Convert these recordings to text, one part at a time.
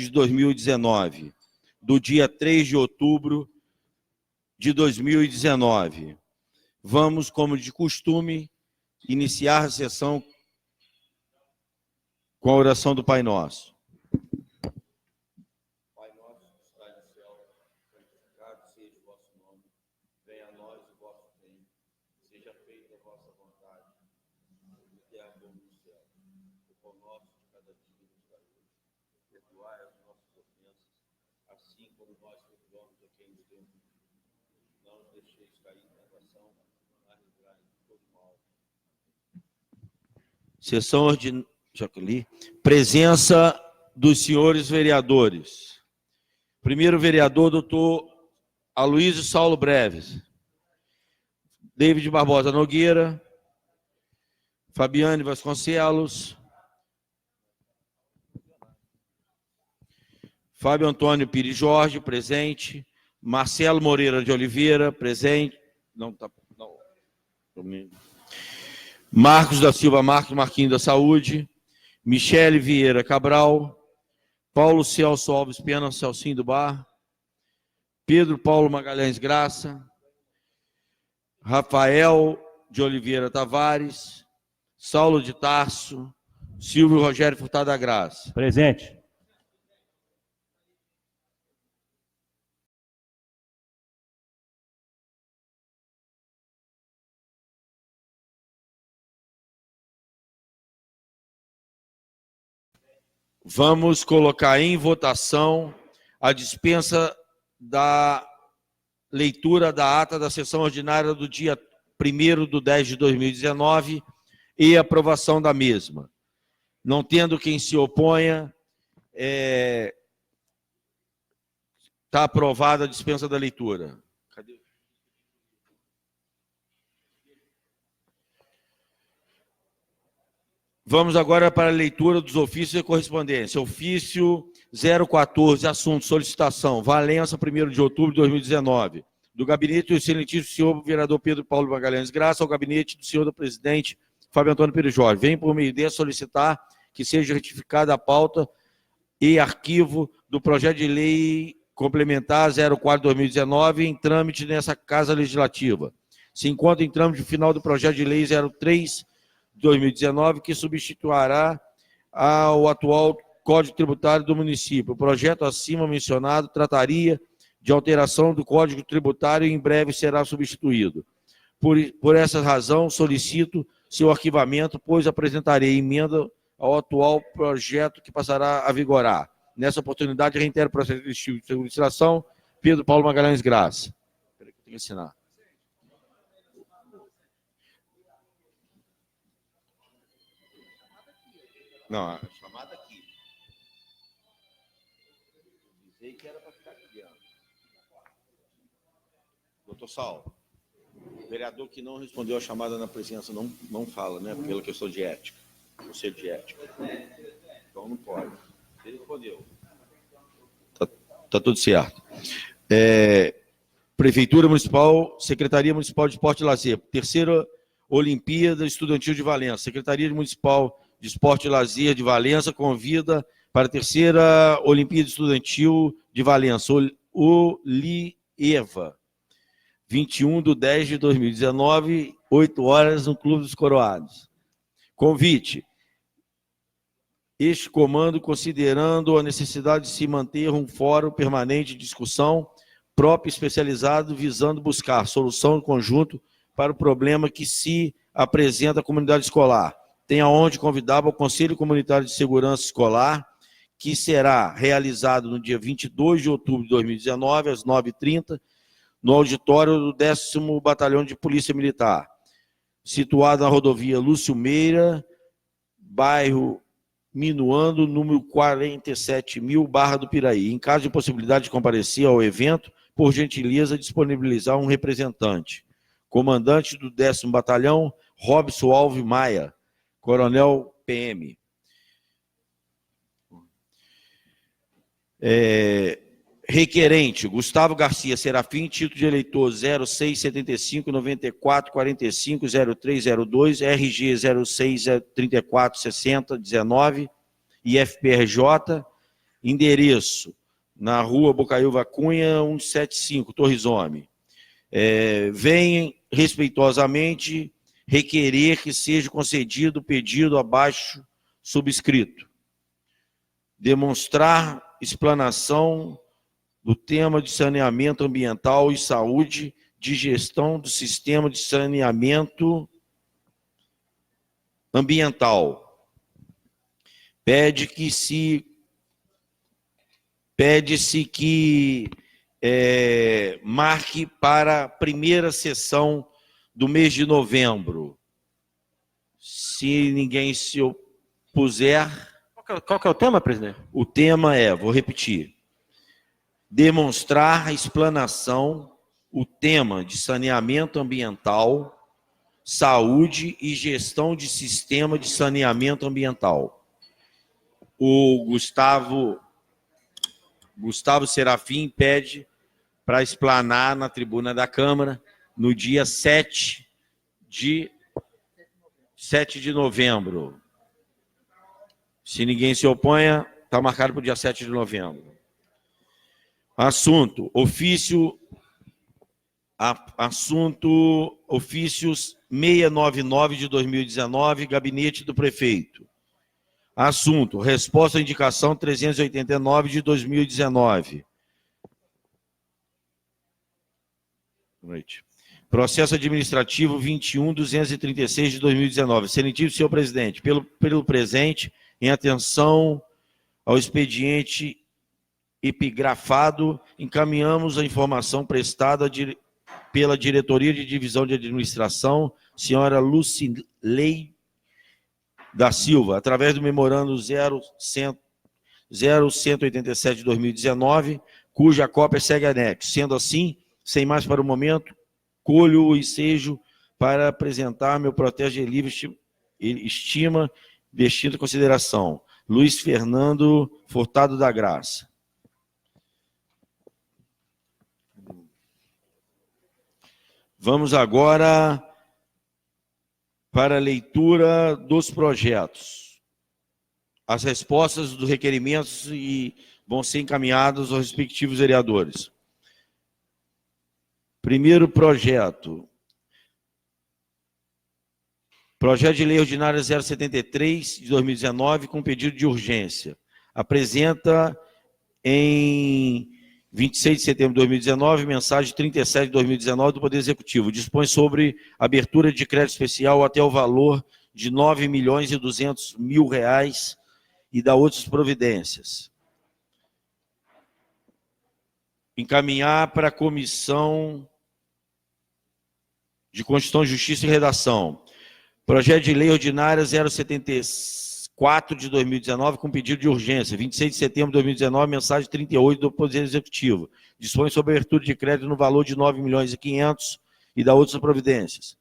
de 2019, do dia 3 de outubro de 2019. Vamos, como de costume, iniciar a sessão com a oração do Pai Nosso. Pai nosso que está no céu, santificado seja o vosso nome. Venha a nós o vosso reino. Seja feita a vossa vontade, na terra como no céu. O pão nosso de cada dia nos dai hoje. Perdoai as nossas ofensas, assim como nós perdoamos a quem nos tem ofendido. Não nos deixeis cair em tentação, mas livrai-nos de todo mal. Sessão ordinária. Presença dos senhores vereadores. Primeiro vereador, doutor Aloysio Saulo Breves. David Barbosa Nogueira. Fabiane Vasconcelos. Fábio Antônio Pires Jorge, presente. Marcelo Moreira de Oliveira, presente. Não está. Não. Marcos da Silva Marques, Marquinhos da Saúde. Michele Vieira Cabral. Paulo Celso Alves Pena, Celcinho do Bar. Pedro Paulo Magalhães Graça. Rafael de Oliveira Tavares. Saulo de Tarso. Silvio Rogério Furtado da Graça. Presente. Vamos colocar em votação a dispensa da leitura da ata da sessão ordinária do dia 1º/10/2019 e aprovação da mesma. Não tendo quem se oponha, está aprovada a dispensa da leitura. Cadê? Vamos agora para a leitura dos ofícios e correspondência. Ofício 014, assunto, solicitação, Valença, 1º de outubro de 2019, do gabinete do excelentíssimo senhor vereador Pedro Paulo Magalhães Graça ao gabinete do senhor do presidente Fábio Antônio Pires Jorge. Vem por meio desse solicitar que seja retificada a pauta e arquivo do projeto de lei complementar 04/2019 em trâmite nessa Casa Legislativa. Se encontra em trâmite o final do projeto de lei 03/2019, que substituirá o atual Código Tributário do município. O projeto acima mencionado trataria de alteração do Código Tributário e em breve será substituído. Por essa razão, solicito seu arquivamento, pois apresentarei emenda ao atual projeto que passará a vigorar. Nessa oportunidade, reitero o processo de administração, Pedro Paulo Magalhães Graça. Espera que eu tenho que assinar. Não, a chamada aqui. Dizei que era para ficar aqui dentro. Doutor Saulo, o vereador que não respondeu a chamada na presença não fala, né? Pela questão de ética, conselho de ética. Então não pode. Ele respondeu. Tá tudo certo. Prefeitura Municipal, Secretaria Municipal de Esporte e Lazer, terceira Olimpíada Estudantil de Valença, Secretaria Municipal de Esporte e Lazer de Valença convida para a terceira Olimpíada Estudantil de Valença, Olieva, 21/10/2019, 8 horas, no Clube dos Coroados. Convite. Este comando, considerando a necessidade de se manter um fórum permanente de discussão próprio e especializado, visando buscar solução em conjunto para o problema que se apresenta à comunidade escolar. Tem aonde convidava o Conselho Comunitário de Segurança Escolar, que será realizado no dia 22 de outubro de 2019, às 9h30, no auditório do 10º Batalhão de Polícia Militar, situado na rodovia Lúcio Meira, bairro Minuano, número 47.000, Barra do Piraí. Em caso de possibilidade de comparecer ao evento, por gentileza, disponibilizar um representante. Comandante do 10º Batalhão, Robson Alves Maia, Coronel PM. Requerente, Gustavo Garcia Serafim, título de eleitor 0675-9445-0302, RG 06346019 e FPRJ, endereço na rua Bocaiúva Cunha, 175, Torres Homem. Vem respeitosamente requerer que seja concedido o pedido abaixo subscrito. Demonstrar explanação do tema de saneamento ambiental e saúde de gestão do sistema de saneamento ambiental. Pede-se que marque para a primeira sessão do mês de novembro. Se ninguém se opuser... Qual que é o tema, presidente? O tema vou repetir, demonstrar a explanação, o tema de saneamento ambiental, saúde e gestão de sistema de saneamento ambiental. O Gustavo Serafim pede para explanar na tribuna da Câmara no dia 7 de novembro. Se ninguém se oponha, está marcado para o dia 7 de novembro. Ofícios 699 de 2019, Gabinete do Prefeito. Resposta à indicação 389 de 2019. Boa noite. Processo administrativo 21.236 de 2019. Excelentíssimo senhor presidente, pelo presente, em atenção ao expediente epigrafado, encaminhamos a informação prestada pela Diretoria de Divisão de Administração, senhora Lucilei da Silva, através do memorando 0187 de 2019, cuja cópia segue anexo. Sendo assim, sem mais para o momento, colho o ensejo para apresentar meu protesto de livre estima, vestindo em consideração. Luiz Fernando Furtado da Graça. Vamos agora para a leitura dos projetos. As respostas dos requerimentos vão ser encaminhadas aos respectivos vereadores. Primeiro projeto. Projeto de Lei Ordinária 073, de 2019, com pedido de urgência. Apresenta em 26 de setembro de 2019, mensagem 37 de 2019 do Poder Executivo. Dispõe sobre abertura de crédito especial até o valor de R$ 9.200.000 e dá outras providências. Encaminhar para a Comissão de Constituição, Justiça e Redação. Projeto de Lei Ordinária 074 de 2019, com pedido de urgência, 26 de setembro de 2019, mensagem 38 do Poder Executivo. Dispõe sobre abertura de crédito no valor de R$ 9.500.000 e dá outras providências.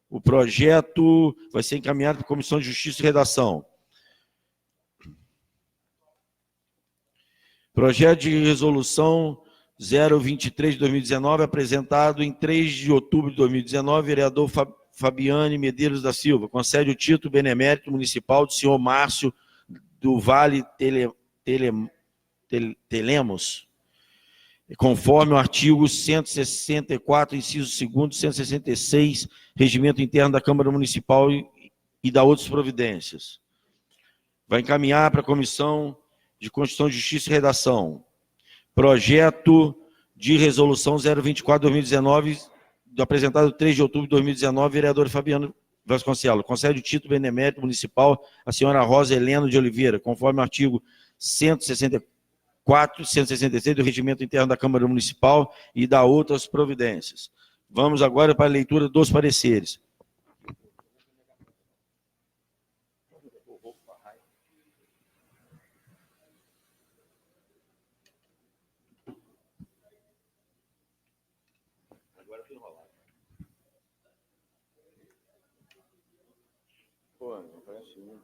O projeto vai ser encaminhado para a Comissão de Justiça e Redação. Projeto de Resolução 023 de 2019, apresentado em 3 de outubro de 2019, vereador Fabiane Medeiros da Silva, concede o título benemérito municipal do senhor Márcio do Vale Telemos, conforme o artigo 164, inciso 2º, 166, Regimento Interno da Câmara Municipal e dá outras providências. Vai encaminhar para a Comissão de Constituição, Justiça e Redação. Projeto de Resolução 024 de 2019, apresentado 3 de outubro de 2019, vereador Fabiano Vasconcelos. Concede o título benemérito municipal à senhora Rosa Helena de Oliveira, conforme o artigo 164 e 166 do Regimento Interno da Câmara Municipal e dá outras providências. Vamos agora para a leitura dos pareceres. Pô, não parece muito.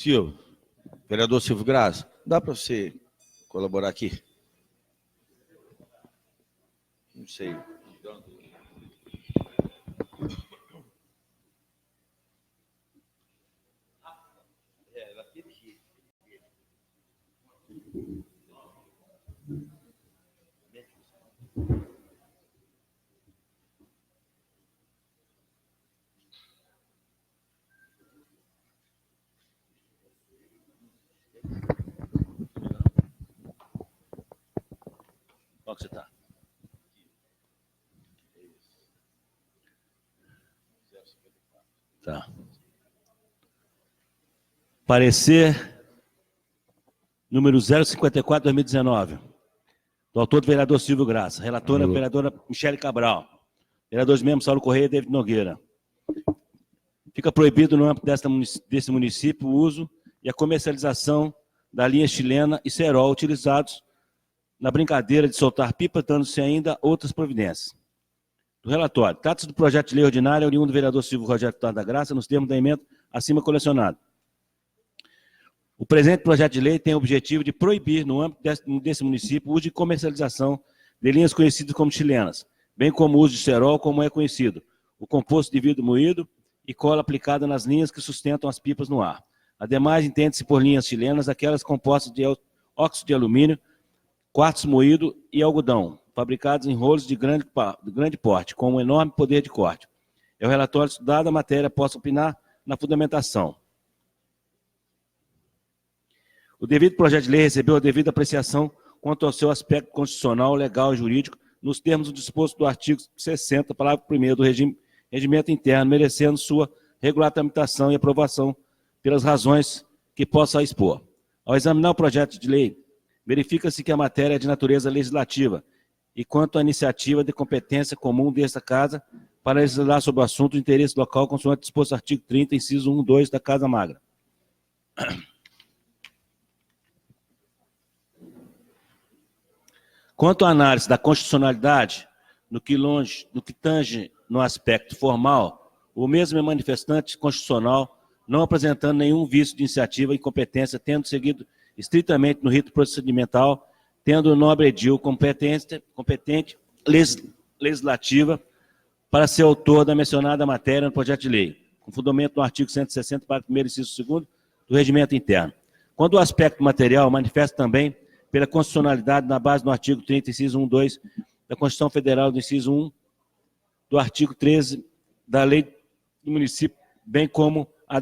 Silvio, vereador Silvio Graça, dá para você colaborar aqui? Não sei. Onde você está? Tá. Parecer número 054/2019. Do autor do vereador Silvio Graça. Relatora, vereadora Michele Cabral. Vereadores membros Saulo Correia e David Nogueira. Fica proibido no âmbito desse município o uso e a comercialização da linha chilena e cerol utilizados na brincadeira de soltar pipa, dando-se ainda outras providências. Do relatório. Trata-se do projeto de lei ordinária oriundo do vereador Silvio Rogério da Graça, nos termos da emenda acima colecionado. O presente projeto de lei tem o objetivo de proibir, no âmbito desse município, o uso de comercialização de linhas conhecidas como chilenas, bem como o uso de cerol, como é conhecido, o composto de vidro moído e cola aplicada nas linhas que sustentam as pipas no ar. Ademais, entende-se por linhas chilenas aquelas compostas de óxido de alumínio, quartzo moído e algodão, fabricados em rolos de grande porte, com um enorme poder de corte. É o relatório estudado, a matéria possa opinar na fundamentação. O devido projeto de lei recebeu a devida apreciação quanto ao seu aspecto constitucional, legal e jurídico, nos termos do disposto do artigo 60, parágrafo 1º do regimento interno, merecendo sua regular tramitação e aprovação pelas razões que possa expor. Ao examinar o projeto de lei, verifica-se que a matéria é de natureza legislativa e quanto à iniciativa de competência comum desta Casa para legislar sobre o assunto de interesse local, consoante disposto no artigo 30, inciso 1, 2 da Casa Magra. Quanto à análise da constitucionalidade, no que tange no aspecto formal, o mesmo é manifestante constitucional, não apresentando nenhum vício de iniciativa e competência, tendo seguido estritamente no rito procedimental, tendo o nobre edil competente legislativa para ser autor da mencionada matéria no projeto de lei, com fundamento no artigo 160, parágrafo 1º, inciso 2º do regimento interno. Quando o aspecto material manifesta também pela constitucionalidade na base do artigo 30, inciso 1, 2 da Constituição Federal, do inciso 1 do artigo 13 da Lei do Município, bem como a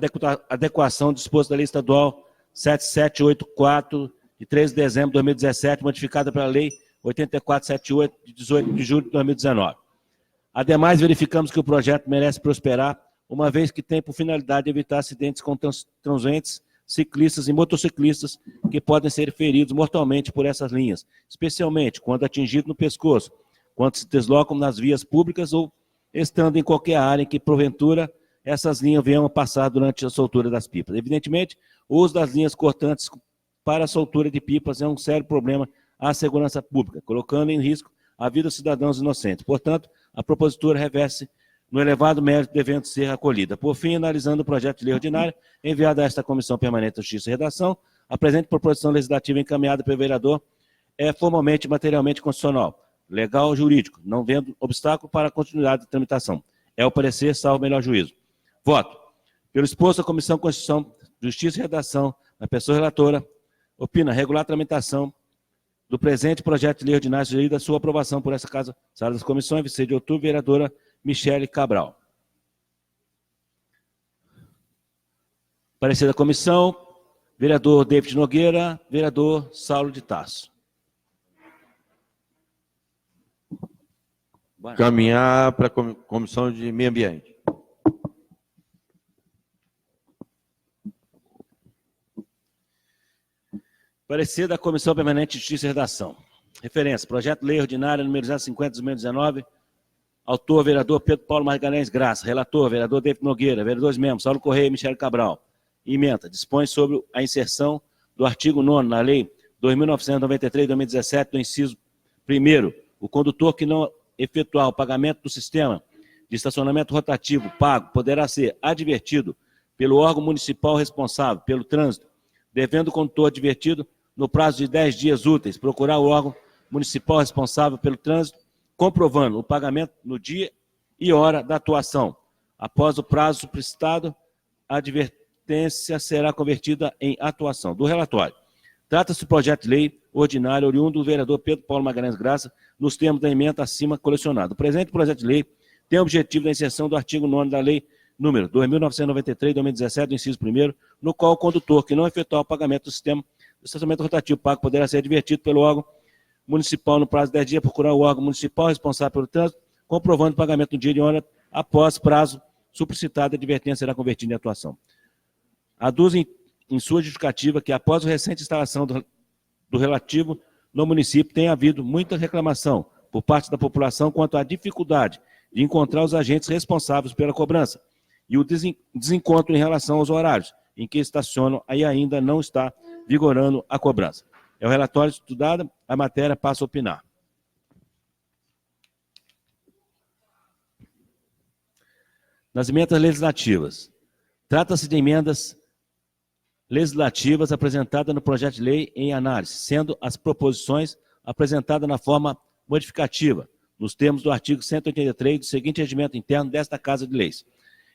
adequação disposta da Lei Estadual 7784, de 13 de dezembro de 2017, modificada pela Lei 8478, de 18 de julho de 2019. Ademais, verificamos que o projeto merece prosperar, uma vez que tem por finalidade evitar acidentes com transeuntes, ciclistas e motociclistas que podem ser feridos mortalmente por essas linhas, especialmente quando atingidos no pescoço, quando se deslocam nas vias públicas ou estando em qualquer área em que, porventura, essas linhas venham a passar durante a soltura das pipas. Evidentemente, o uso das linhas cortantes para a soltura de pipas é um sério problema à segurança pública, colocando em risco a vida dos cidadãos inocentes. Portanto, a propositura reveste no elevado mérito devendo ser acolhida. Por fim, analisando o projeto de lei ordinário enviado a esta Comissão Permanente de Justiça e Redação, a presente proposição legislativa encaminhada pelo vereador é formalmente e materialmente constitucional, legal e jurídico, não vendo obstáculo para a continuidade da tramitação. É o parecer, salvo melhor juízo. Voto. Pelo exposto, a Comissão de Constituição, Justiça e Redação, na pessoa relatora, opina regular a tramitação do presente projeto de lei ordinário sugerido a sua aprovação por essa Casa, Sala das Comissões, 26 de outubro, vereadora Michele Cabral. Parecer da comissão, vereador David Nogueira, vereador Saulo de Tarso. Caminhar para a Comissão de Meio Ambiente. Parecer da Comissão Permanente de Justiça e Redação. Referência, projeto de lei ordinária número 050/2019, autor, vereador Pedro Paulo Margalhães Graça, relator, vereador David Nogueira, vereadores membros, Saulo Correia e Michele Cabral. Emenda, dispõe sobre a inserção do artigo 9º na Lei 2.993/2017, do inciso 1º, o condutor que não efetuar o pagamento do sistema de estacionamento rotativo pago poderá ser advertido pelo órgão municipal responsável pelo trânsito, devendo o condutor advertido, no prazo de 10 dias úteis, procurar o órgão municipal responsável pelo trânsito, comprovando o pagamento no dia e hora da atuação. Após o prazo suplicitado, a advertência será convertida em atuação. Do relatório. Trata-se do projeto de lei ordinário oriundo do vereador Pedro Paulo Magalhães Graça, nos termos da emenda acima colecionada. O presente projeto de lei tem o objetivo da inserção do artigo 9º da Lei número 2.993/2017, do inciso 1º, no qual o condutor que não efetuar o pagamento do sistema de estacionamento rotativo pago poderá ser advertido pelo órgão municipal no prazo de 10 dias, procurar o órgão municipal responsável pelo trânsito, comprovando o pagamento no dia e hora após prazo suplicitado, a advertência será convertida em atuação. Aduz em sua justificativa que, após a recente instalação do relativo no município, tem havido muita reclamação por parte da população quanto à dificuldade de encontrar os agentes responsáveis pela cobrança e o desencontro em relação aos horários em que estacionam e ainda não está vigorando a cobrança. É o relatório estudado, a matéria passa a opinar. Nas emendas legislativas. Trata-se de emendas legislativas apresentadas no projeto de lei em análise, sendo as proposições apresentadas na forma modificativa, nos termos do artigo 183 do seguinte regimento interno desta Casa de Leis.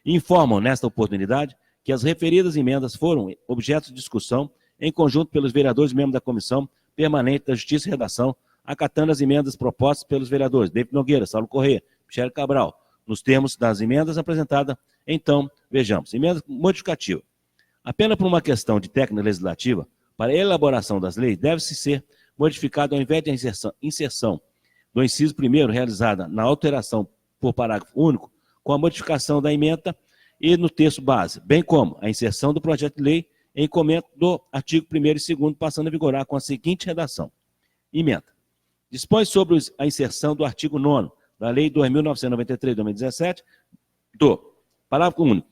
Informam, nesta oportunidade, que as referidas emendas foram objeto de discussão em conjunto pelos vereadores membros da Comissão Permanente da Justiça e Redação, acatando as emendas propostas pelos vereadores David Nogueira, Saulo Corrêa, Michele Cabral, nos termos das emendas apresentadas. Então, vejamos, emenda modificativa. Apenas por uma questão de técnica legislativa, para a elaboração das leis, deve-se ser modificado ao invés de inserção do inciso 1º realizada na alteração por parágrafo único, com a modificação da emenda e no texto base, bem como a inserção do projeto de lei em comento do artigo 1º e 2º, passando a vigorar com a seguinte redação. Emenda. Dispõe sobre a inserção do artigo 9º da Lei 2.993/2017, do parágrafo único.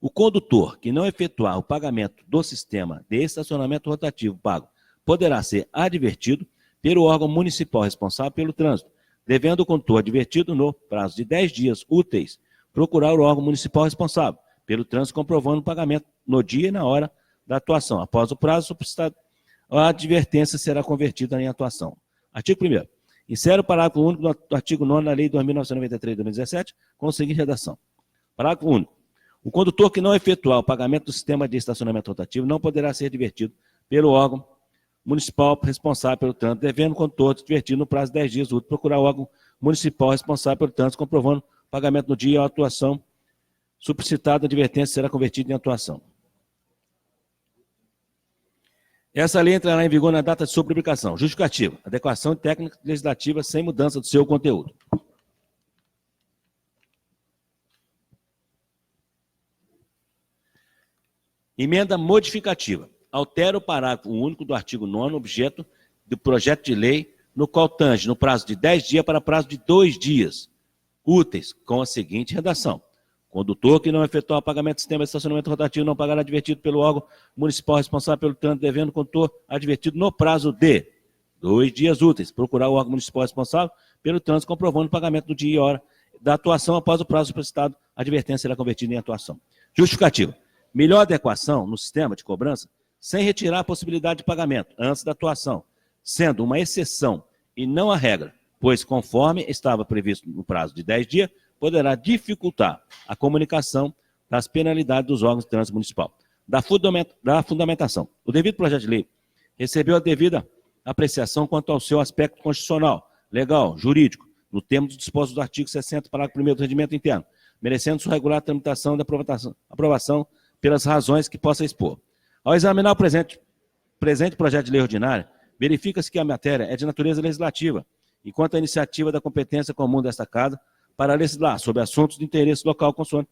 O condutor que não efetuar o pagamento do sistema de estacionamento rotativo pago poderá ser advertido pelo órgão municipal responsável pelo trânsito, devendo o condutor advertido, no prazo de 10 dias úteis, procurar o órgão municipal responsável pelo trânsito, comprovando o pagamento no dia e na hora da atuação. Após o prazo suplicitado, a advertência será convertida em atuação. Artigo 1º. Insere o parágrafo único do artigo 9º da Lei 2.993/2017, com a seguinte redação. Parágrafo único. O condutor que não efetuar o pagamento do sistema de estacionamento rotativo não poderá ser advertido pelo órgão municipal responsável pelo trânsito, devendo o condutor advertido no prazo de 10 dias úteis procurar o órgão municipal responsável pelo trânsito, comprovando o pagamento no dia e a atuação suplicitada, a advertência será convertida em atuação. Essa lei entrará em vigor na data de sua publicação. Justificativa. Adequação de técnica legislativa sem mudança do seu conteúdo. Emenda modificativa. Altera o parágrafo único do artigo 9º, objeto do projeto de lei, no qual tange no prazo de 10 dias para prazo de 2 dias úteis, com a seguinte redação. Condutor que não efetuar o pagamento do sistema de estacionamento rotativo não pagará advertido pelo órgão municipal responsável pelo trânsito, devendo o condutor advertido no prazo de 2 dias úteis procurar o órgão municipal responsável pelo trânsito, comprovando o pagamento do dia e hora da atuação. Após o prazo solicitado, a advertência será convertida em atuação. Justificativa. Melhor adequação no sistema de cobrança, sem retirar a possibilidade de pagamento antes da atuação, sendo uma exceção e não a regra, pois, conforme estava previsto no prazo de 10 dias, poderá dificultar a comunicação das penalidades dos órgãos de trânsito municipal. Da fundamentação. O devido projeto de lei recebeu a devida apreciação quanto ao seu aspecto constitucional, legal, jurídico, no termo dos dispostos do artigo 60, parágrafo 1º do regimento interno, merecendo sua regular tramitação e aprovação pelas razões que possa expor. Ao examinar o presente projeto de lei ordinária, verifica-se que a matéria é de natureza legislativa, enquanto a iniciativa da competência comum desta Casa para legislar sobre assuntos de interesse local, consoante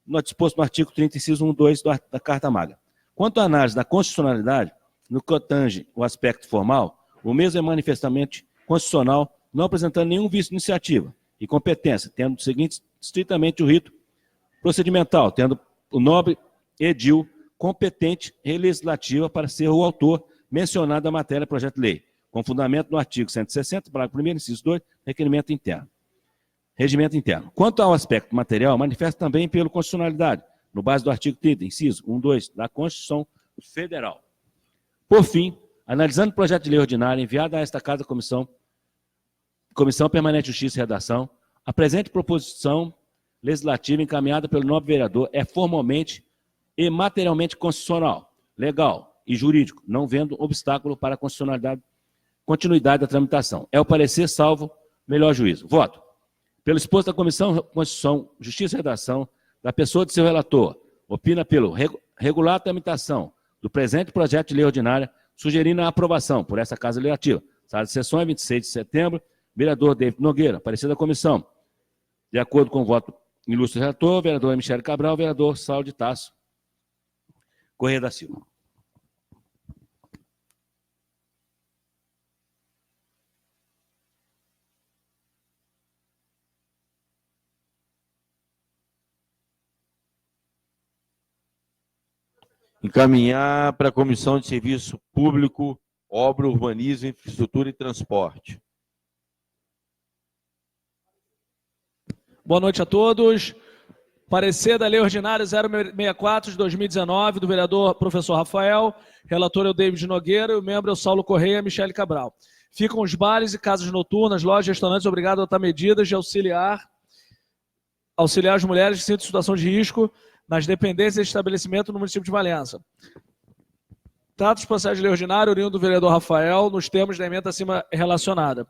no disposto no artigo 30, inciso 1, 2 da Carta Magna. Quanto à análise da constitucionalidade, no que tange o aspecto formal, o mesmo é manifestamente constitucional, não apresentando nenhum vício de iniciativa e competência, tendo o seguinte estritamente o rito procedimental, tendo o nobre edil competente e legislativa para ser o autor mencionado da matéria projeto de lei, com fundamento no artigo 160, parágrafo 1º, inciso 2, requerimento interno. Regimento interno. Quanto ao aspecto material, manifesta também pela constitucionalidade, no base do artigo 30, inciso 1, 2, da Constituição Federal. Por fim, analisando o projeto de lei ordinário enviado a esta Casa Comissão Permanente de Justiça e Redação, a presente proposição legislativa encaminhada pelo nobre vereador é formalmente e materialmente constitucional, legal e jurídico, não vendo obstáculo para a continuidade da tramitação. É o parecer salvo melhor juízo. Voto. Pelo exposto da Comissão Constituição, Justiça e Redação, da pessoa de seu relator, opina pelo regular a tramitação do presente projeto de lei ordinária, sugerindo a aprovação por essa Casa Legislativa. Sala de sessões, 26 de setembro, vereador David Nogueira, parecer da comissão. De acordo com o voto ilustre relator, vereador Michele Cabral, vereador Saulo de Tasso Correia da Silva. Encaminhar para a Comissão de Serviço Público, Obra, Urbanismo, Infraestrutura e Transporte. Boa noite a todos. Parecer da Lei Ordinária 064 de 2019, do vereador professor Rafael, relator é o David Nogueira e o membro é o Saulo Correia e a Michele Cabral. Ficam os bares e casas noturnas, lojas e restaurantes obrigados a adotar medidas de auxiliar as mulheres que sentem situação de risco nas dependências de estabelecimento no município de Valença. Trata os processos de lei ordinária, oriundo do vereador Rafael, nos termos da emenda acima relacionada.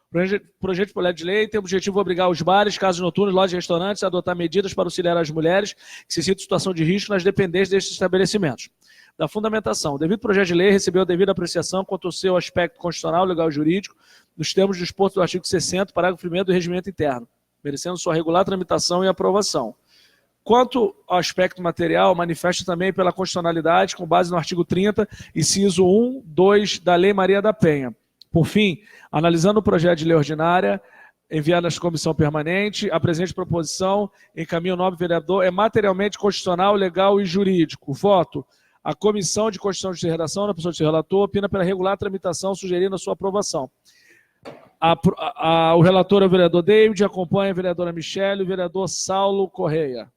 O projeto de projeto de lei tem o objetivo de obrigar os bares, casas noturnas, lojas e restaurantes a adotar medidas para auxiliar as mulheres que se sentem em situação de risco nas dependências destes estabelecimentos. Da fundamentação, o devido projeto de lei recebeu a devida apreciação quanto ao seu aspecto constitucional, legal e jurídico, nos termos dispostos do artigo 60, parágrafo 1º do Regimento Interno, merecendo sua regular tramitação e aprovação. Quanto ao aspecto material, manifesta também pela constitucionalidade, com base no artigo 30, inciso 1, 2 da Lei Maria da Penha. Por fim, analisando o projeto de lei ordinária, enviado à Comissão Permanente, a presente proposição, encaminha o nobre vereador, é materialmente constitucional, legal e jurídico. Voto. A Comissão de Constituição e Redação, na pessoa do seu relator, opina pela regular tramitação, sugerindo a sua aprovação. O relator é o vereador David, acompanha a vereadora Michele e o vereador Saulo Correia.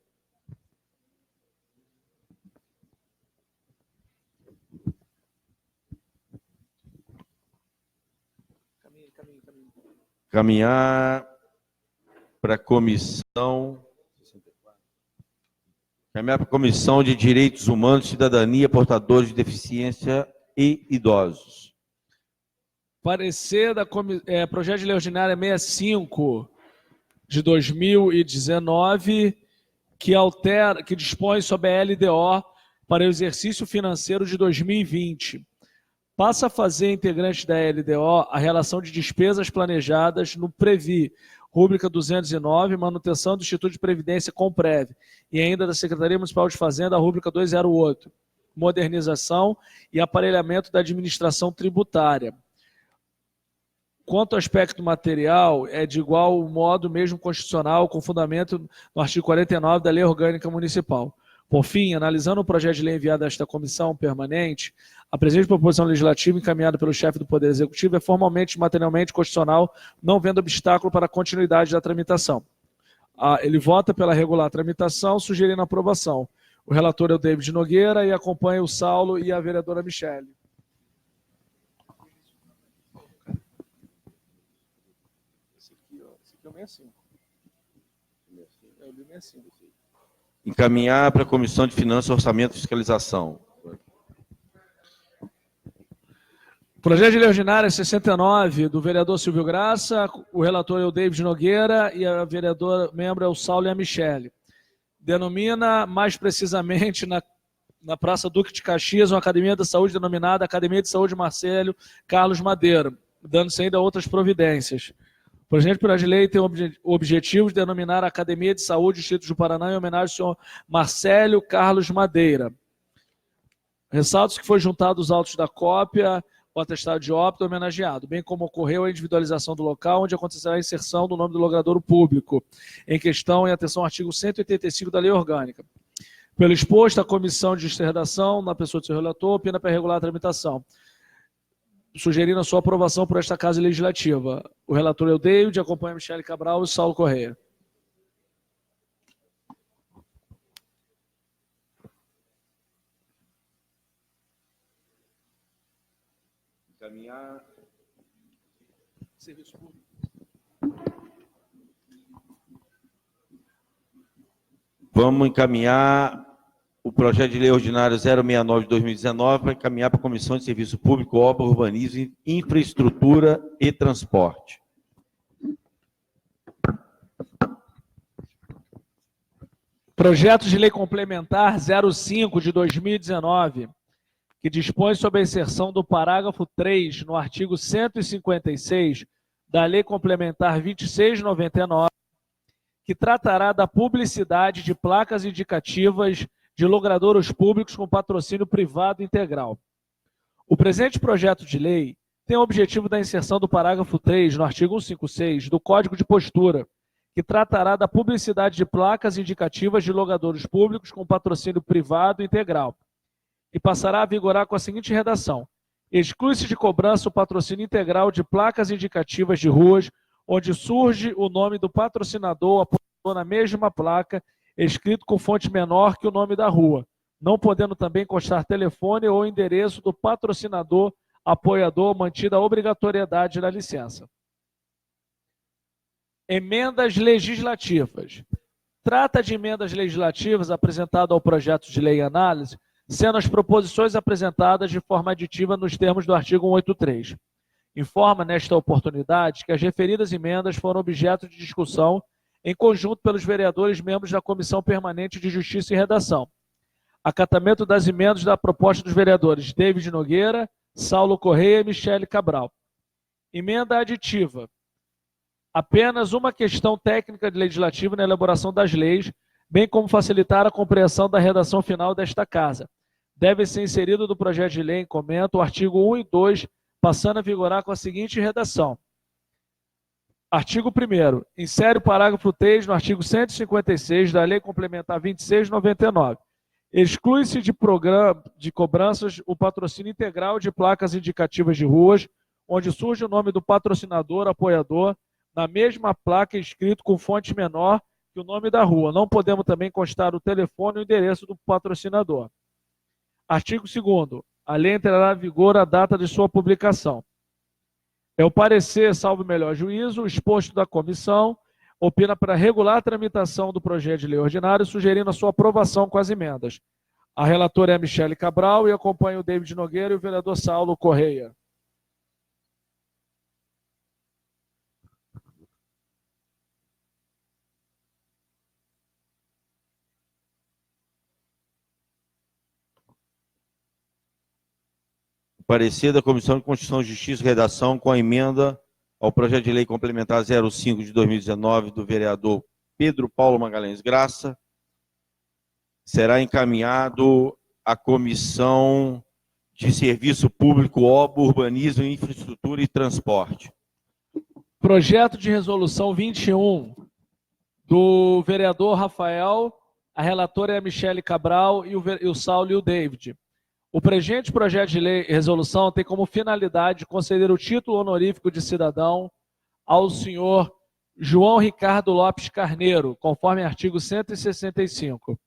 Caminhar para a Comissão de Direitos Humanos, Cidadania, Portadores de Deficiência e Idosos. Parecer da projeto de lei ordinária 65 de 2019, que dispõe sobre a LDO para o exercício financeiro de 2020. Passa a fazer integrante da LDO a relação de despesas planejadas no Previ, rúbrica 209, manutenção do Instituto de Previdência Comprev, e ainda da Secretaria Municipal de Fazenda, a rúbrica 208, modernização e aparelhamento da administração tributária. Quanto ao aspecto material, é de igual modo mesmo constitucional, com fundamento no artigo 49 da Lei Orgânica Municipal. Por fim, analisando o projeto de lei enviado a esta comissão permanente, a presente proposição legislativa encaminhada pelo chefe do Poder Executivo é formalmente e materialmente constitucional, não vendo obstáculo para a continuidade da tramitação. Ele vota pela regular tramitação, sugerindo a aprovação. O relator é o David Nogueira e acompanha o Saulo e a vereadora Michele. Esse aqui é o 65. É o 65. Encaminhar para a Comissão de Finanças, Orçamento e Fiscalização. Projeto de lei ordinária 69, do vereador Silvio Graça, o relator é o David Nogueira e a vereadora membro é o Saulo e a Michele. Denomina, mais precisamente, na Praça Duque de Caxias, uma academia da saúde denominada Academia de Saúde Marcelo Carlos Madeira, dando-se ainda outras providências. O projeto de lei tem o objetivo de denominar a Academia de Saúde do Distrito do Paraná em homenagem ao senhor Marcelo Carlos Madeira. Ressalto que foi juntado os autos da cópia, o atestado de óbito homenageado, bem como ocorreu a individualização do local, onde acontecerá a inserção do nome do logradouro público, em questão, em atenção ao artigo 185 da Lei Orgânica. Pelo exposto, a Comissão de Justiça e Redação, na pessoa do seu relator, opina para regular a tramitação, sugerindo a sua aprovação por esta Casa Legislativa. O relator é o David, acompanha a Michele Cabral e o Saulo Correia. Serviço público. Vamos encaminhar o projeto de lei ordinário 069 de 2019 para encaminhar para a Comissão de Serviço Público, Obra, Urbanismo, Infraestrutura e Transporte. Projeto de lei complementar 05 de 2019, que dispõe sobre a inserção do parágrafo 3 no artigo 156 da Lei Complementar 2699, que tratará da publicidade de placas indicativas de logradouros públicos com patrocínio privado integral. O presente projeto de lei tem o objetivo da inserção do parágrafo 3 no artigo 156 do Código de Postura, que tratará da publicidade de placas indicativas de logradouros públicos com patrocínio privado integral, e passará a vigorar com a seguinte redação: exclui-se de cobrança o patrocínio integral de placas indicativas de ruas onde surge o nome do patrocinador apoiador na mesma placa, escrito com fonte menor que o nome da rua, não podendo também constar telefone ou endereço do patrocinador apoiador, mantida a obrigatoriedade da licença. Emendas legislativas. Trata de emendas legislativas apresentadas ao projeto de lei em análise, sendo as proposições apresentadas de forma aditiva nos termos do artigo 183. Informa, nesta oportunidade, que as referidas emendas foram objeto de discussão em conjunto pelos vereadores membros da Comissão Permanente de Justiça e Redação. Acatamento das emendas da proposta dos vereadores David Nogueira, Saulo Correia e Michele Cabral. Emenda aditiva. Apenas uma questão técnica legislativa na elaboração das leis, bem como facilitar a compreensão da redação final desta Casa. Deve ser inserido do projeto de lei em comento o artigo 1 e 2, passando a vigorar com a seguinte redação. Artigo 1º. Insere o parágrafo 3 no artigo 156 da Lei Complementar 2699. Exclui-se de cobranças o patrocínio integral de placas indicativas de ruas, onde surge o nome do patrocinador, apoiador, na mesma placa escrito com fonte menor que o nome da rua. Não podemos também constar o telefone e o endereço do patrocinador. Artigo 2º. A lei entrará em vigor à data de sua publicação. É o parecer, salvo melhor juízo, o exposto da comissão opina para regular a tramitação do projeto de lei ordinário, sugerindo a sua aprovação com as emendas. A relatora é a Michele Cabral e acompanha o David Nogueira e o vereador Saulo Correia. Parecer da Comissão de Constituição, Justiça e Redação com a emenda ao projeto de lei complementar 05 de 2019 do vereador Pedro Paulo Magalhães Graça. Será encaminhado à Comissão de Serviço Público, Obra, Urbanismo, Infraestrutura e Transporte. Projeto de resolução 21 do vereador Rafael, a relatora é a Michele Cabral e o Saulo e o David. O presente projeto de lei e resolução tem como finalidade conceder o título honorífico de cidadão ao senhor João Ricardo Lopes Carneiro, conforme artigo 165.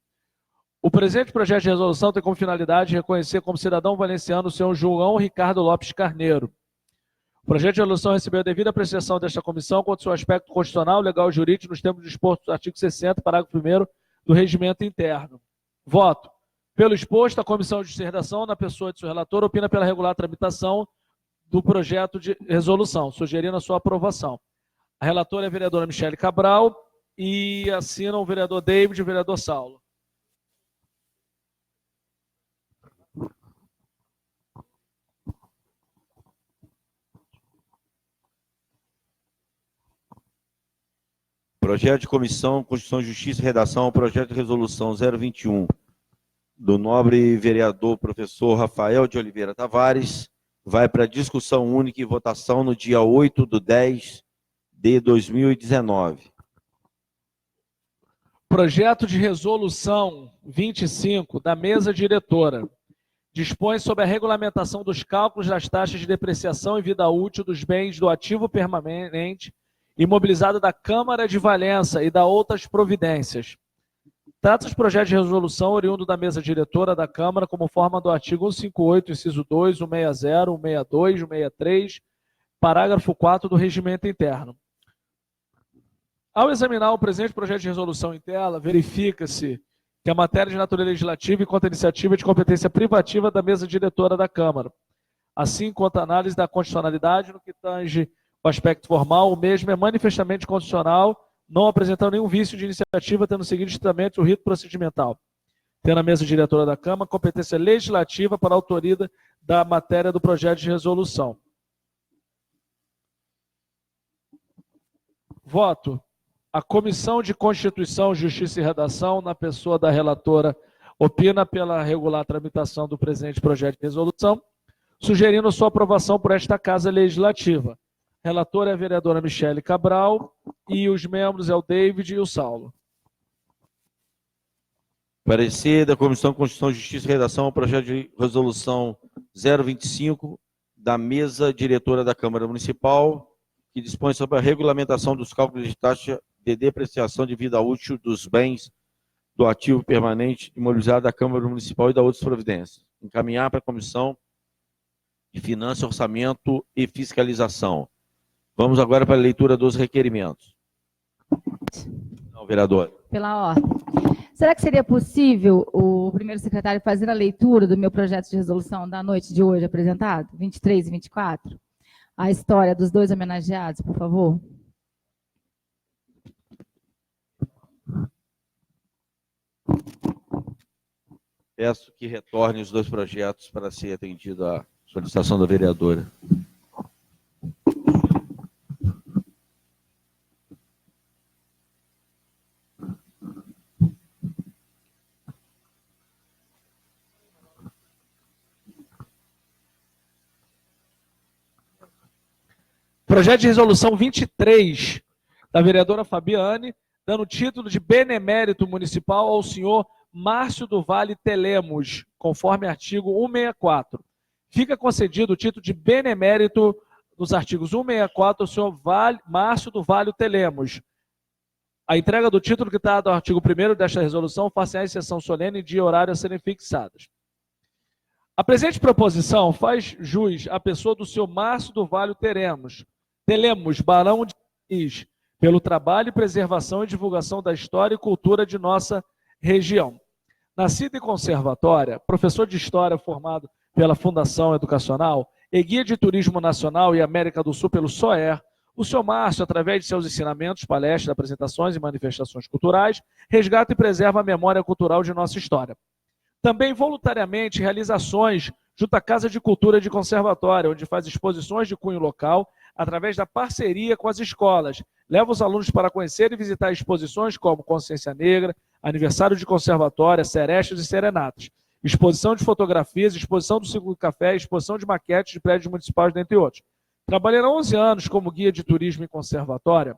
O presente projeto de resolução tem como finalidade reconhecer como cidadão valenciano o senhor João Ricardo Lopes Carneiro. O projeto de resolução recebeu a devida apreciação desta comissão quanto ao seu aspecto constitucional, legal e jurídico nos termos dispostos do artigo 60, parágrafo 1º do Regimento Interno. Voto. Pelo exposto, a Comissão de Justiça e Redação, na pessoa de seu relator, opina pela regular tramitação do projeto de resolução, sugerindo a sua aprovação. A relatora é a vereadora Michele Cabral e assinam o vereador David e o vereador Saulo. Projeto de Comissão, Constituição, Justiça e Redação, projeto de resolução 021 do nobre vereador professor Rafael de Oliveira Tavares, vai para discussão única e votação no dia 8/10 de 2019. Projeto de resolução 25 da mesa diretora dispõe sobre a regulamentação dos cálculos das taxas de depreciação e vida útil dos bens do ativo permanente imobilizado da Câmara de Valença e da outras providências. Trata-se de projeto de resolução oriundo da mesa diretora da Câmara, como forma do artigo 158, inciso 2, 160, 162, 163, parágrafo 4 do Regimento Interno. Ao examinar o presente projeto de resolução em tela, verifica-se que a matéria de natureza legislativa e quanto à iniciativa de competência privativa da mesa diretora da Câmara. Assim, quanto à análise da constitucionalidade, no que tange o aspecto formal, o mesmo é manifestamente constitucional, não apresentando nenhum vício de iniciativa, tendo seguido estritamente o rito procedimental. Tendo a mesa diretora da Câmara competência legislativa para a autoria da matéria do projeto de resolução. Voto. A Comissão de Constituição, Justiça e Redação, na pessoa da relatora, opina pela regular tramitação do presente projeto de resolução, sugerindo sua aprovação por esta Casa Legislativa. Relatora é a vereadora Michele Cabral e os membros é o David e o Saulo. Parecer da Comissão de Constituição, Justiça e Redação ao projeto de resolução 025 da mesa diretora da Câmara Municipal, que dispõe sobre a regulamentação dos cálculos de taxa de depreciação de vida útil dos bens do ativo permanente imobilizado da Câmara Municipal e da outras providências. Encaminhar para a Comissão de Finanças, Orçamento e Fiscalização. Vamos agora para a leitura dos requerimentos. Não, vereador. Pela ordem. Será que seria possível o primeiro secretário fazer a leitura do meu projeto de resolução da noite de hoje apresentado, 23 e 24? A história dos dois homenageados, por favor. Peço que retorne os dois projetos para ser atendida a solicitação da vereadora. Projeto de resolução 23, da vereadora Fabiane, dando título de benemérito municipal ao senhor Márcio do Vale Telemos, conforme artigo 164. Fica concedido o título de benemérito dos artigos 164 ao senhor Márcio do Vale Telemos. A entrega do título que está do artigo 1º desta resolução faz-se em sessão solene de horário a serem fixadas. A presente proposição faz jus à pessoa do senhor Márcio do Vale Telemos, barão de Assis, pelo trabalho, preservação e divulgação da história e cultura de nossa região. Nascido em conservatória, professor de História formado pela Fundação Educacional e guia de Turismo Nacional e América do Sul pelo SOER, o senhor Márcio, através de seus ensinamentos, palestras, apresentações e manifestações culturais, resgata e preserva a memória cultural de nossa história. Também voluntariamente realiza ações junto à Casa de Cultura de Conservatória, onde faz exposições de cunho local, através da parceria com as escolas. Leva os alunos para conhecer e visitar exposições como Consciência Negra, Aniversário de Conservatória, Serestas e Serenatas. Exposição de fotografias, exposição do Ciclo do Café, exposição de maquetes de prédios municipais, dentre outros. Trabalhando há 11 anos como guia de turismo em conservatória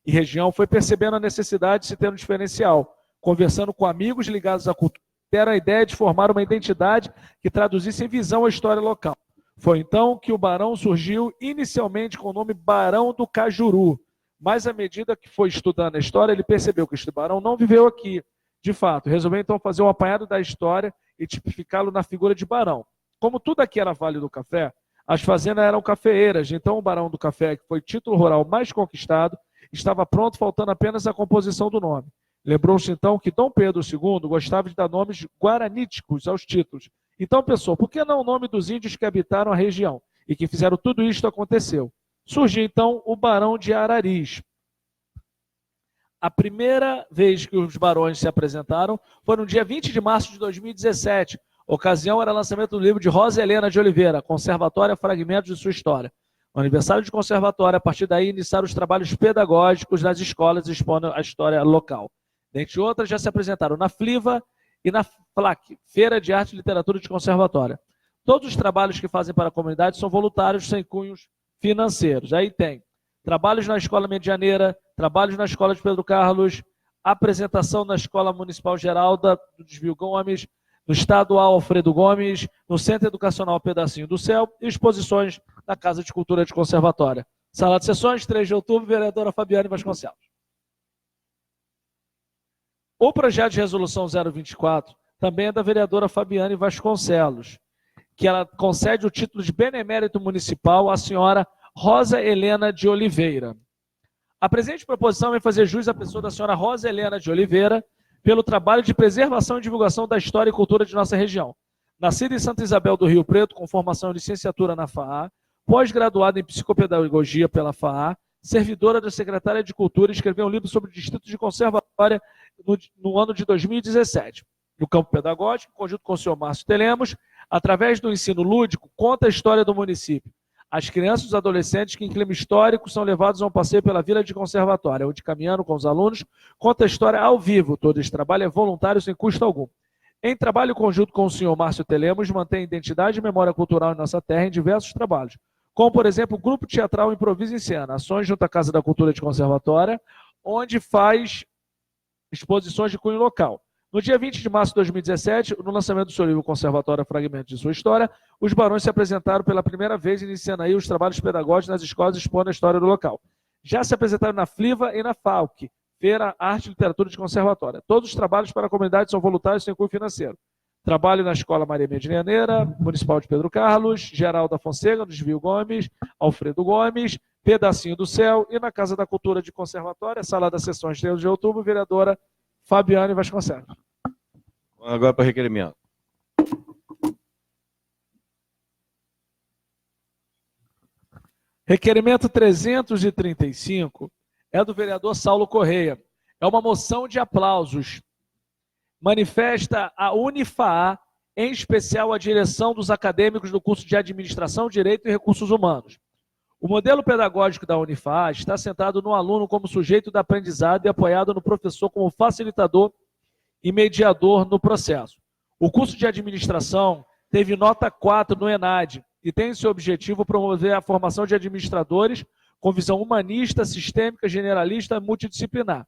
e região, foi percebendo a necessidade de se ter um diferencial. Conversando com amigos ligados à cultura, deram a ideia de formar uma identidade que traduzisse em visão a história local. Foi então que o Barão surgiu inicialmente com o nome Barão do Cajuru, mas à medida que foi estudando a história, ele percebeu que este barão não viveu aqui, de fato. Resolveu então fazer um apanhado da história e tipificá-lo na figura de barão. Como tudo aqui era Vale do Café, as fazendas eram cafeeiras, então o Barão do Café, que foi o título rural mais conquistado, estava pronto, faltando apenas a composição do nome. Lembrou-se então que Dom Pedro II gostava de dar nomes guaraníticos aos títulos. Então pensou, por que não o nome dos índios que habitaram a região e que fizeram tudo isto aconteceu? Surgiu então o Barão de Araris. A primeira vez que os barões se apresentaram foi no dia 20 de março de 2017. A ocasião era o lançamento do livro de Rosa Helena de Oliveira, Conservatória, Fragmentos de Sua História. No aniversário de Conservatória, a partir daí, iniciaram os trabalhos pedagógicos nas escolas expondo a história local. Dentre outras, já se apresentaram na FLIVA e na FLAC, Feira de Arte e Literatura de Conservatória. Todos os trabalhos que fazem para a comunidade são voluntários, sem cunhos financeiros. Aí tem trabalhos na Escola Medianeira, trabalhos na Escola de Pedro Carlos, apresentação na Escola Municipal Geralda do Desvio Gomes, no Estadual Alfredo Gomes, no Centro Educacional Pedacinho do Céu e exposições na Casa de Cultura de Conservatória. Sala de sessões, 3 de outubro, vereadora Fabiane Vasconcelos. O projeto de resolução 024 também é da vereadora Fabiane Vasconcelos, que ela concede o título de benemérito municipal à senhora Rosa Helena de Oliveira. A presente proposição vem fazer jus à pessoa da senhora Rosa Helena de Oliveira pelo trabalho de preservação e divulgação da história e cultura de nossa região. Nascida em Santa Isabel do Rio Preto, com formação em licenciatura na FAA, pós-graduada em psicopedagogia pela FAA, servidora da Secretaria de Cultura, escreveu um livro sobre o Distrito de Conservatória no ano de 2017. No campo pedagógico, em conjunto com o senhor Márcio Telemos, através do ensino lúdico, conta a história do município. As crianças e os adolescentes que, em clima histórico, são levados a um passeio pela Vila de Conservatória, onde, caminhando com os alunos, conta a história ao vivo. Todo esse trabalho é voluntário, sem custo algum. Em trabalho conjunto com o senhor Márcio Telemos, mantém identidade e memória cultural em nossa terra em diversos trabalhos, como, por exemplo, o Grupo Teatral Improviso em Cena, ações junto à Casa da Cultura de Conservatória, onde faz exposições de cunho local. No dia 20 de março de 2017, no lançamento do seu livro Conservatório, Fragmento de Sua História, os barões se apresentaram pela primeira vez, iniciando aí os trabalhos pedagógicos nas escolas, expondo a história do local. Já se apresentaram na FLIVA e na FALC, Feira Arte e Literatura de Conservatória. Todos os trabalhos para a comunidade são voluntários sem cunho financeiro. Trabalho na Escola Maria Medianeira, Municipal de Pedro Carlos, Geraldo da Fonseca, no Desvio Gomes, Alfredo Gomes, Pedacinho do Céu e na Casa da Cultura de Conservatória, Sala das Sessões, 13 de outubro, vereadora Fabiane Vasconcelos. Agora para o requerimento. Requerimento 335 é do vereador Saulo Correia. É uma moção de aplausos. Manifesta a Unifaa, em especial a direção dos acadêmicos do curso de Administração, Direito e Recursos Humanos. O modelo pedagógico da Unifaa está centrado no aluno como sujeito da aprendizado e apoiado no professor como facilitador e mediador no processo. O curso de Administração teve nota 4 no ENAD e tem seu objetivo promover a formação de administradores com visão humanista, sistêmica, generalista e multidisciplinar,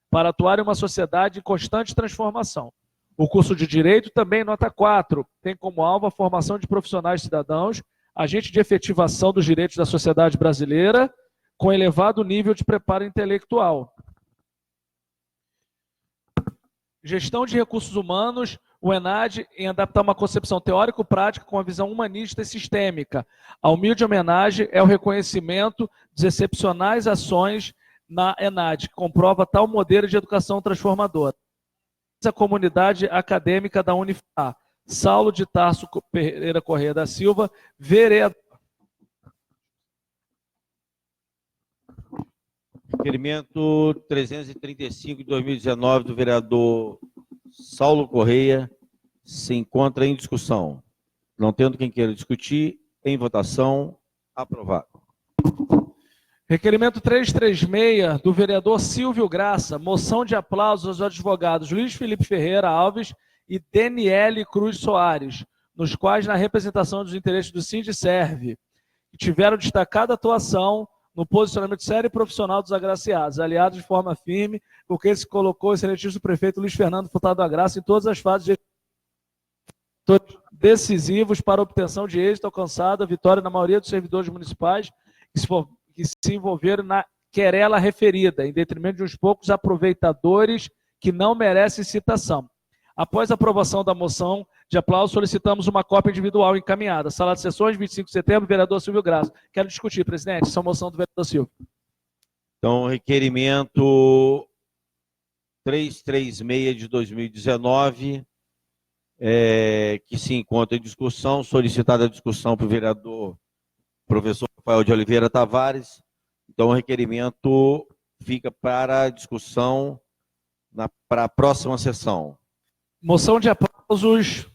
para atuar em uma sociedade em constante transformação. O curso de Direito, também nota 4, tem como alvo a formação de profissionais cidadãos, agente de efetivação dos direitos da sociedade brasileira, com elevado nível de preparo intelectual. Gestão de recursos humanos, o ENAD, em adaptar uma concepção teórico-prática com a visão humanista e sistêmica. A humilde homenagem é o reconhecimento das excepcionais ações na ENAD, que comprova tal modelo de educação transformadora. A comunidade acadêmica da Unifaa. Saulo de Tarso Pereira Correia da Silva, vereador. Requerimento 335 de 2019 do vereador Saulo Correia se encontra em discussão. Não tendo quem queira discutir, em votação, aprovado. Requerimento 336 do vereador Silvio Graça, moção de aplausos aos advogados Luiz Felipe Ferreira Alves e Daniele Cruz Soares, nos quais, na representação dos interesses do Sindicerv, tiveram destacada atuação no posicionamento sério e profissional dos agraciados, aliados de forma firme, porque se colocou o excelentíssimo prefeito Luiz Fernando Furtado da Graça em todas as fases decisivos para a obtenção de êxito alcançado, a vitória na maioria dos servidores municipais que se envolveram na querela referida, em detrimento de uns poucos aproveitadores que não merecem citação. Após a aprovação da moção de aplauso, solicitamos uma cópia individual encaminhada. Sala de sessões, 25 de setembro, vereador Silvio Graça. Quero discutir, presidente, essa moção do vereador Silvio. Então, requerimento 336 de 2019, que se encontra em discussão, solicitada a discussão para o vereador professor Rafael de Oliveira Tavares. Então, o requerimento fica para discussão para a próxima sessão. Moção de aplausos.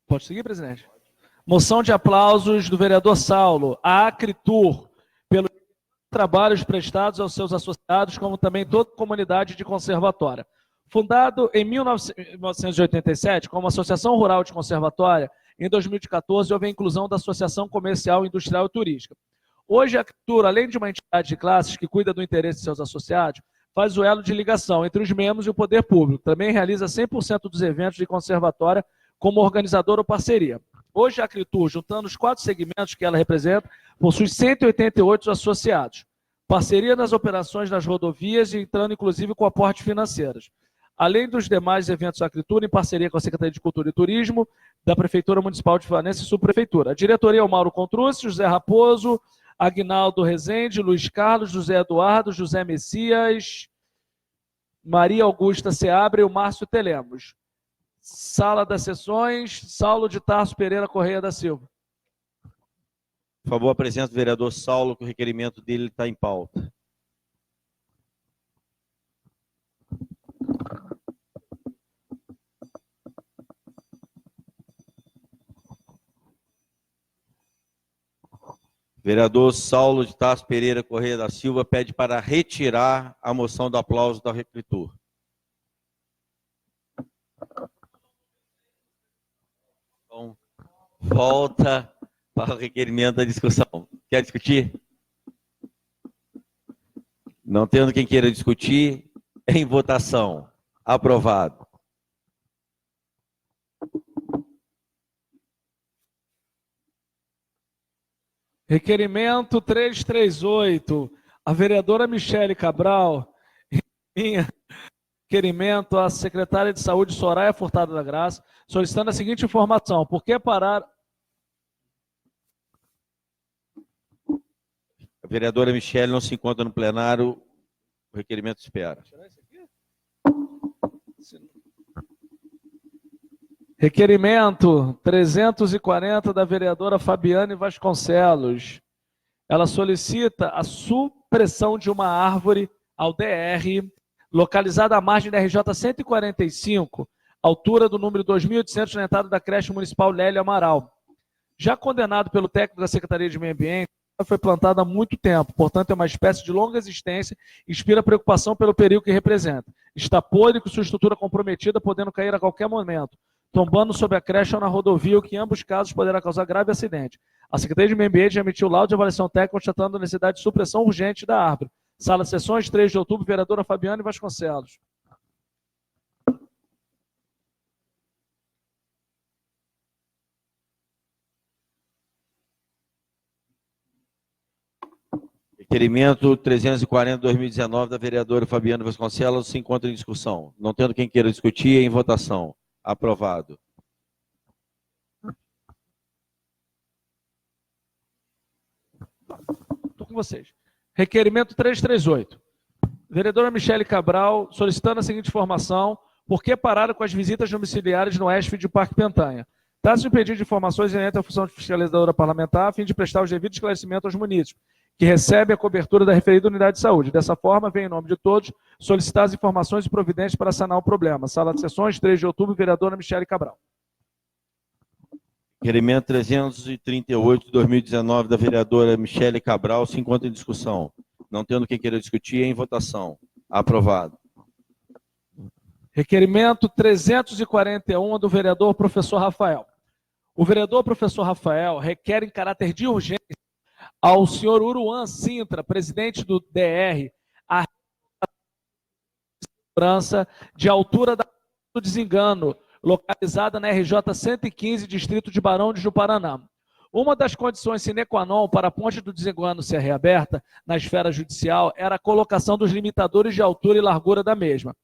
Pode seguir, presidente? Moção de aplausos do vereador Saulo, a Acritur, pelos trabalhos prestados aos seus associados, como também toda a comunidade de conservatória. Fundado em 1987 como Associação Rural de Conservatória, em 2014 houve a inclusão da Associação Comercial, Industrial e Turística. Hoje a Acritur, além de uma entidade de classes que cuida do interesse de seus associados, faz o elo de ligação entre os membros e o poder público. Também realiza 100% dos eventos de conservatória como organizador ou parceria. Hoje, a Acritur, juntando os 4 segmentos que ela representa, possui 188 associados. parceria nas operações nas rodovias, entrando inclusive com aportes financeiros. Além dos demais eventos Acretur, em parceria com a Secretaria de Cultura e Turismo, da Prefeitura Municipal de Vanessa e Subprefeitura. A diretoria é o Mauro Contrucci, José Raposo, Aguinaldo Rezende, Luiz Carlos, José Eduardo, José Messias, Maria Augusta Seabra e o Márcio Telemos. Sala das sessões, Saulo de Tarso Pereira Correia da Silva. Por favor, apresente o vereador Saulo, que o requerimento dele está em pauta. Vereador Saulo de Tarso Pereira Correia da Silva pede para retirar a moção do aplauso da Acretur. Então, volta para o requerimento da discussão. Quer discutir? Não tendo quem queira discutir, em votação. Aprovado. Requerimento 338. A vereadora Michele Cabral, requerimento à secretária de Saúde, Soraya Furtado da Graça, solicitando a seguinte informação: por que parar... A vereadora Michele não se encontra no plenário, o requerimento espera. Requerimento 340 da vereadora Fabiane Vasconcelos. Ela solicita a supressão de uma árvore ao DR, localizada à margem da RJ 145, altura do número 2.800, na entrada da creche municipal Lélio Amaral. Já condenado pelo técnico da Secretaria de Meio Ambiente, foi plantada há muito tempo, portanto é uma espécie de longa existência e inspira preocupação pelo perigo que representa. Está podre com sua estrutura comprometida, podendo cair a qualquer momento, tombando sobre a creche ou na rodovia, o que em ambos casos poderá causar grave acidente. A Secretaria de Meio Ambiente já emitiu laudo de avaliação técnica constatando a necessidade de supressão urgente da árvore. Sala de sessões, 3 de outubro, vereadora Fabiane Vasconcelos. Requerimento 340/2019 da vereadora Fabiana Vasconcelos se encontra em discussão. Não tendo quem queira discutir, em votação. Aprovado. Estou com vocês. Requerimento 338. Vereadora Michele Cabral, solicitando a seguinte informação: por que pararam com as visitas domiciliares no ESF de Parque Pentanha? Trata-se de um pedido de informações inerente à função de fiscalizadora parlamentar, a fim de prestar os devidos esclarecimentos aos munícipes, que recebem a cobertura da referida unidade de saúde. Dessa forma, vem em nome de todos solicitar as informações e providências para sanar o problema. Sala de sessões, 3 de outubro, vereadora Michele Cabral. Requerimento 338/2019 da vereadora Michele Cabral se encontra em discussão. Não tendo quem queira discutir, em votação. Aprovado. Requerimento 341 do vereador professor Rafael. O vereador professor Rafael requer em caráter de urgência ao senhor Uruan Sintra, presidente do DR, a segurança de altura do Desengano, localizada na RJ 115, distrito de Barão de Juparanã. Uma das condições sine qua non para a ponte do Desengano ser reaberta na esfera judicial era a colocação dos limitadores de altura e largura da mesma.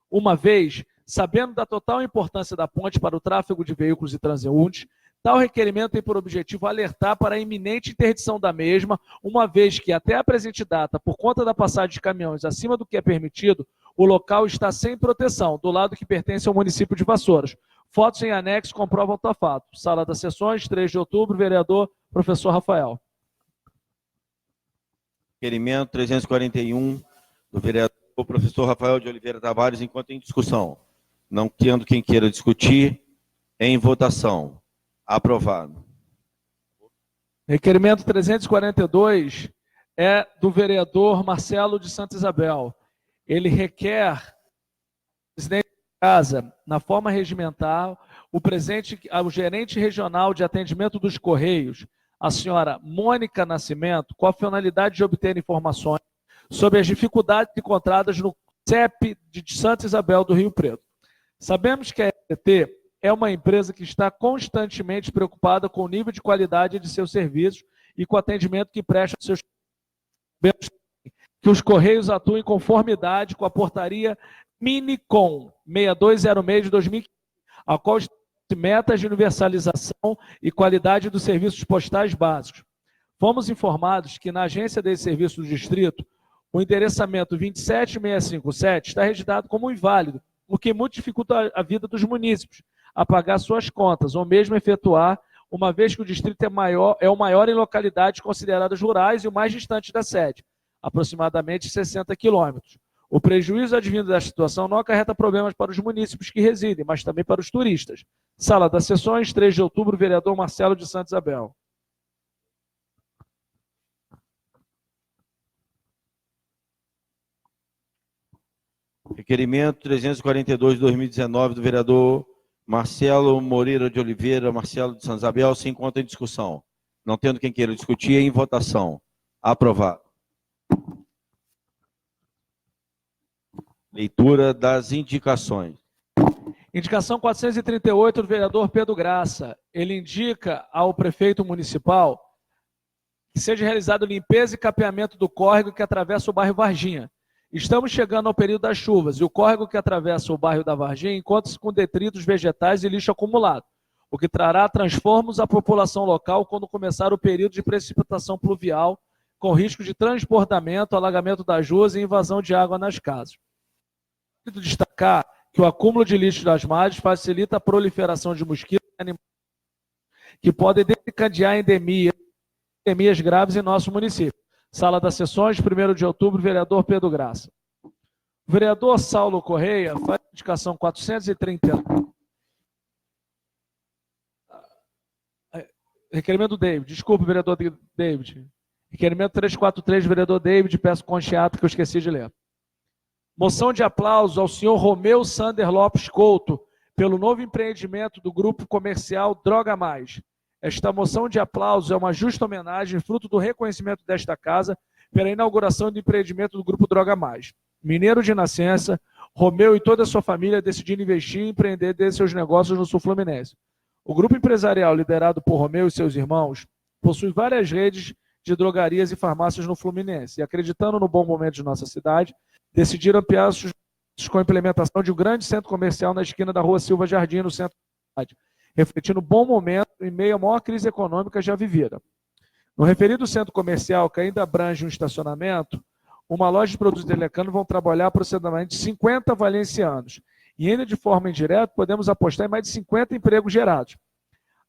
Uma vez, sabendo da total importância da ponte para o tráfego de veículos e transeuntes, tal requerimento tem por objetivo alertar para a iminente interdição da mesma, uma vez que, até a presente data, por conta da passagem de caminhões acima do que é permitido, o local está sem proteção, do lado que pertence ao município de Vassouras. Fotos em anexo comprovam tal fato. Sala das sessões, 3 de outubro, vereador professor Rafael. Requerimento 341 do vereador professor Rafael de Oliveira Tavares enquanto em discussão. Não tendo quem queira discutir, em votação. Aprovado. Requerimento 342 é do vereador Marcelo de Santa Isabel. Ele requer, presidente da casa, na forma regimental, o gerente regional de atendimento dos Correios, a senhora Mônica Nascimento, com a finalidade de obter informações sobre as dificuldades encontradas no CEP de Santa Isabel do Rio Preto. Sabemos que a ETT é uma empresa que está constantemente preocupada com o nível de qualidade de seus serviços e com o atendimento que presta aos seus clientes. que os Correios atuem em conformidade com a portaria Minicom 6206 de 2015, a qual estabelece metas de universalização e qualidade dos serviços postais básicos. Fomos informados que na agência desse serviço do distrito, o endereçamento 27657 está registrado como inválido, o que muito dificulta a vida dos munícipes a pagar suas contas, ou mesmo efetuar, uma vez que o distrito é o maior em localidades consideradas rurais e o mais distante da sede, aproximadamente 60 quilômetros. O prejuízo advindo da situação não acarreta problemas para os munícipes que residem, mas também para os turistas. Sala das Sessões, 3 de outubro, vereador Marcelo de Santa Isabel. Requerimento 342 de 2019 do vereador Marcelo Moreira de Oliveira, Marcelo de Santa Isabel, se encontra em discussão. Não tendo quem queira discutir, em votação. Aprovado. Leitura das indicações. Indicação 438 do vereador Pedro Graça. Ele indica ao prefeito municipal que seja realizada limpeza e capeamento do córrego que atravessa o bairro Varginha. Estamos chegando ao período das chuvas e o córrego que atravessa o bairro da Varginha encontra-se com detritos vegetais e lixo acumulado, o que trará transtornos à população local quando começar o período de precipitação pluvial, com risco de transbordamento, alagamento das ruas e invasão de água nas casas. Preciso destacar que o acúmulo de lixo das margens facilita a proliferação de mosquitos e animais que podem desencadear endemias graves em nosso município. Sala das Sessões, 1º de outubro, vereador Pedro Graça. O vereador Saulo Correia faz indicação 430. Requerimento do David. Desculpe, vereador David. Requerimento 343, vereador David, peço concheado que eu esqueci de ler. Moção de aplauso ao senhor Romeu Sander Lopes Couto pelo novo empreendimento do grupo comercial Droga Mais. Esta moção de aplauso é uma justa homenagem, fruto do reconhecimento desta casa pela inauguração do empreendimento do Grupo Droga Mais. Mineiro de nascença, Romeu e toda a sua família decidiram investir e empreender desde seus negócios no sul fluminense. O grupo empresarial liderado por Romeu e seus irmãos possui várias redes de drogarias e farmácias no Fluminense e, acreditando no bom momento de nossa cidade, decidiram ampliar os com a implementação de um grande centro comercial na esquina da Rua Silva Jardim, no centro da cidade, refletindo o bom momento em meio à maior crise econômica já vivida. No referido centro comercial, que ainda abrange um estacionamento, uma loja de produtos Telecano vão trabalhar aproximadamente 50 valencianos. E ainda de forma indireta, podemos apostar em mais de 50 empregos gerados.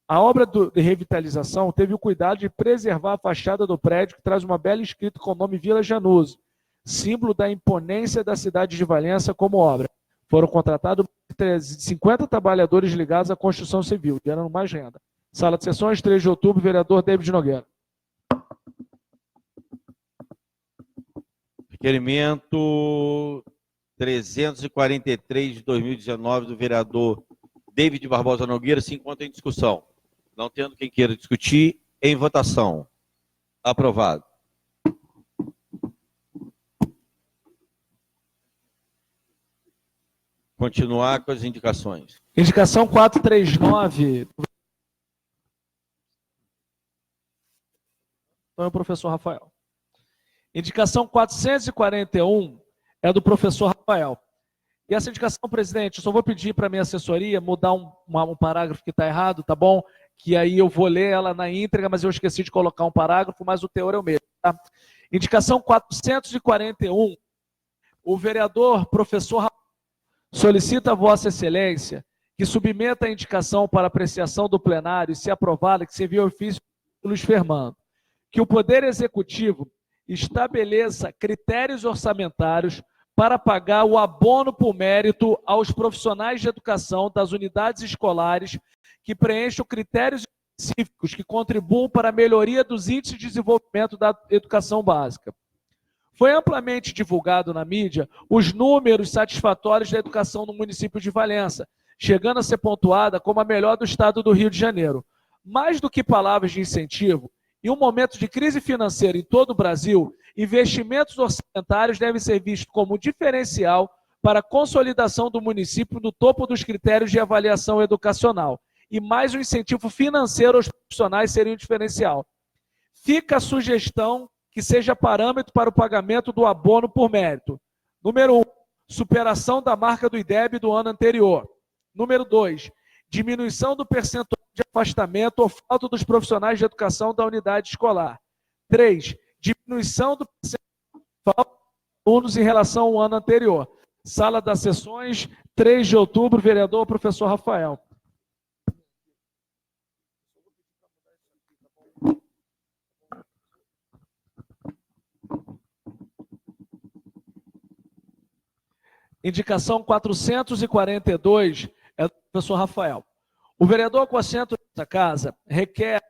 A obra de revitalização teve o cuidado de preservar a fachada do prédio, que traz uma bela escrita com o nome Vila Januso, símbolo da imponência da cidade de Valença como obra. Foram contratados 50 trabalhadores ligados à construção civil, gerando mais renda. Sala de Sessões, 3 de outubro, vereador David Nogueira. Requerimento 343 de 2019 do vereador David Barbosa Nogueira se encontra em discussão. Não tendo quem queira discutir, em votação. Aprovado. Continuar com as indicações. Indicação 439. Então é o professor Rafael. Indicação 441 é do professor Rafael. E essa indicação, presidente, eu só vou pedir para a minha assessoria mudar um parágrafo que está errado, tá bom? Que aí eu vou ler ela na íntegra, mas eu esqueci de colocar um parágrafo, mas o teor é o mesmo. Tá? Indicação 441, o vereador professor Rafael solicita a Vossa Excelência que submeta a indicação para apreciação do plenário e, se aprovada, que se envie ofício do Luiz Fernando. Que o Poder Executivo estabeleça critérios orçamentários para pagar o abono por mérito aos profissionais de educação das unidades escolares que preencham critérios específicos que contribuam para a melhoria dos índices de desenvolvimento da educação básica. Foi amplamente divulgado na mídia os números satisfatórios da educação no município de Valença, chegando a ser pontuada como a melhor do estado do Rio de Janeiro. Mais do que palavras de incentivo, em um momento de crise financeira em todo o Brasil, investimentos orçamentários devem ser vistos como diferencial para a consolidação do município no topo dos critérios de avaliação educacional. E mais um incentivo financeiro aos profissionais seria um diferencial. Fica a sugestão que seja parâmetro para o pagamento do abono por mérito. Número 1, superação da marca do IDEB do ano anterior. Número 2, diminuição do percentual de afastamento ou falta dos profissionais de educação da unidade escolar. 3, diminuição do percentual de falta de alunos em relação ao ano anterior. Sala das sessões, 3 de outubro, vereador professor Rafael. Indicação 442 é do professor Rafael. O vereador com assento nesta casa requer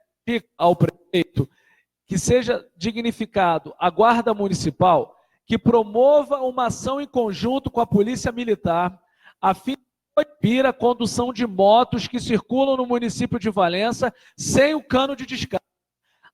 ao prefeito que seja dignificado a Guarda Municipal, que promova uma ação em conjunto com a Polícia Militar, a fim de proibir a condução de motos que circulam no município de Valença sem o cano de descarga.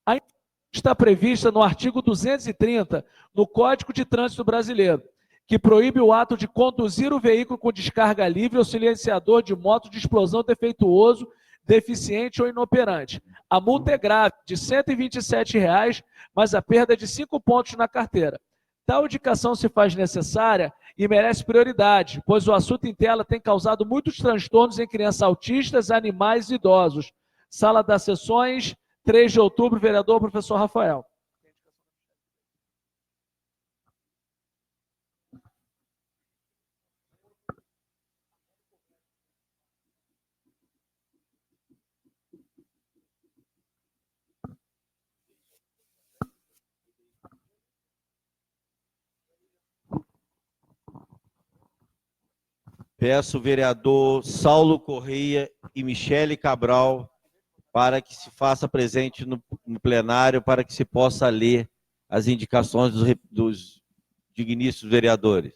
A informação está prevista no artigo 230 no Código de Trânsito Brasileiro, que proíbe o ato de conduzir o veículo com descarga livre ou silenciador de moto de explosão defeituoso, deficiente ou inoperante. A multa é grave, de R$ 127,00, mas a perda é de 5 pontos na carteira. Tal indicação se faz necessária e merece prioridade, pois o assunto em tela tem causado muitos transtornos em crianças autistas, animais e idosos. Sala das sessões, 3 de outubro, vereador professor Rafael. Peço o vereador Saulo Correia e Michele Cabral para que se faça presente no plenário, para que se possa ler as indicações dos digníssimos vereadores.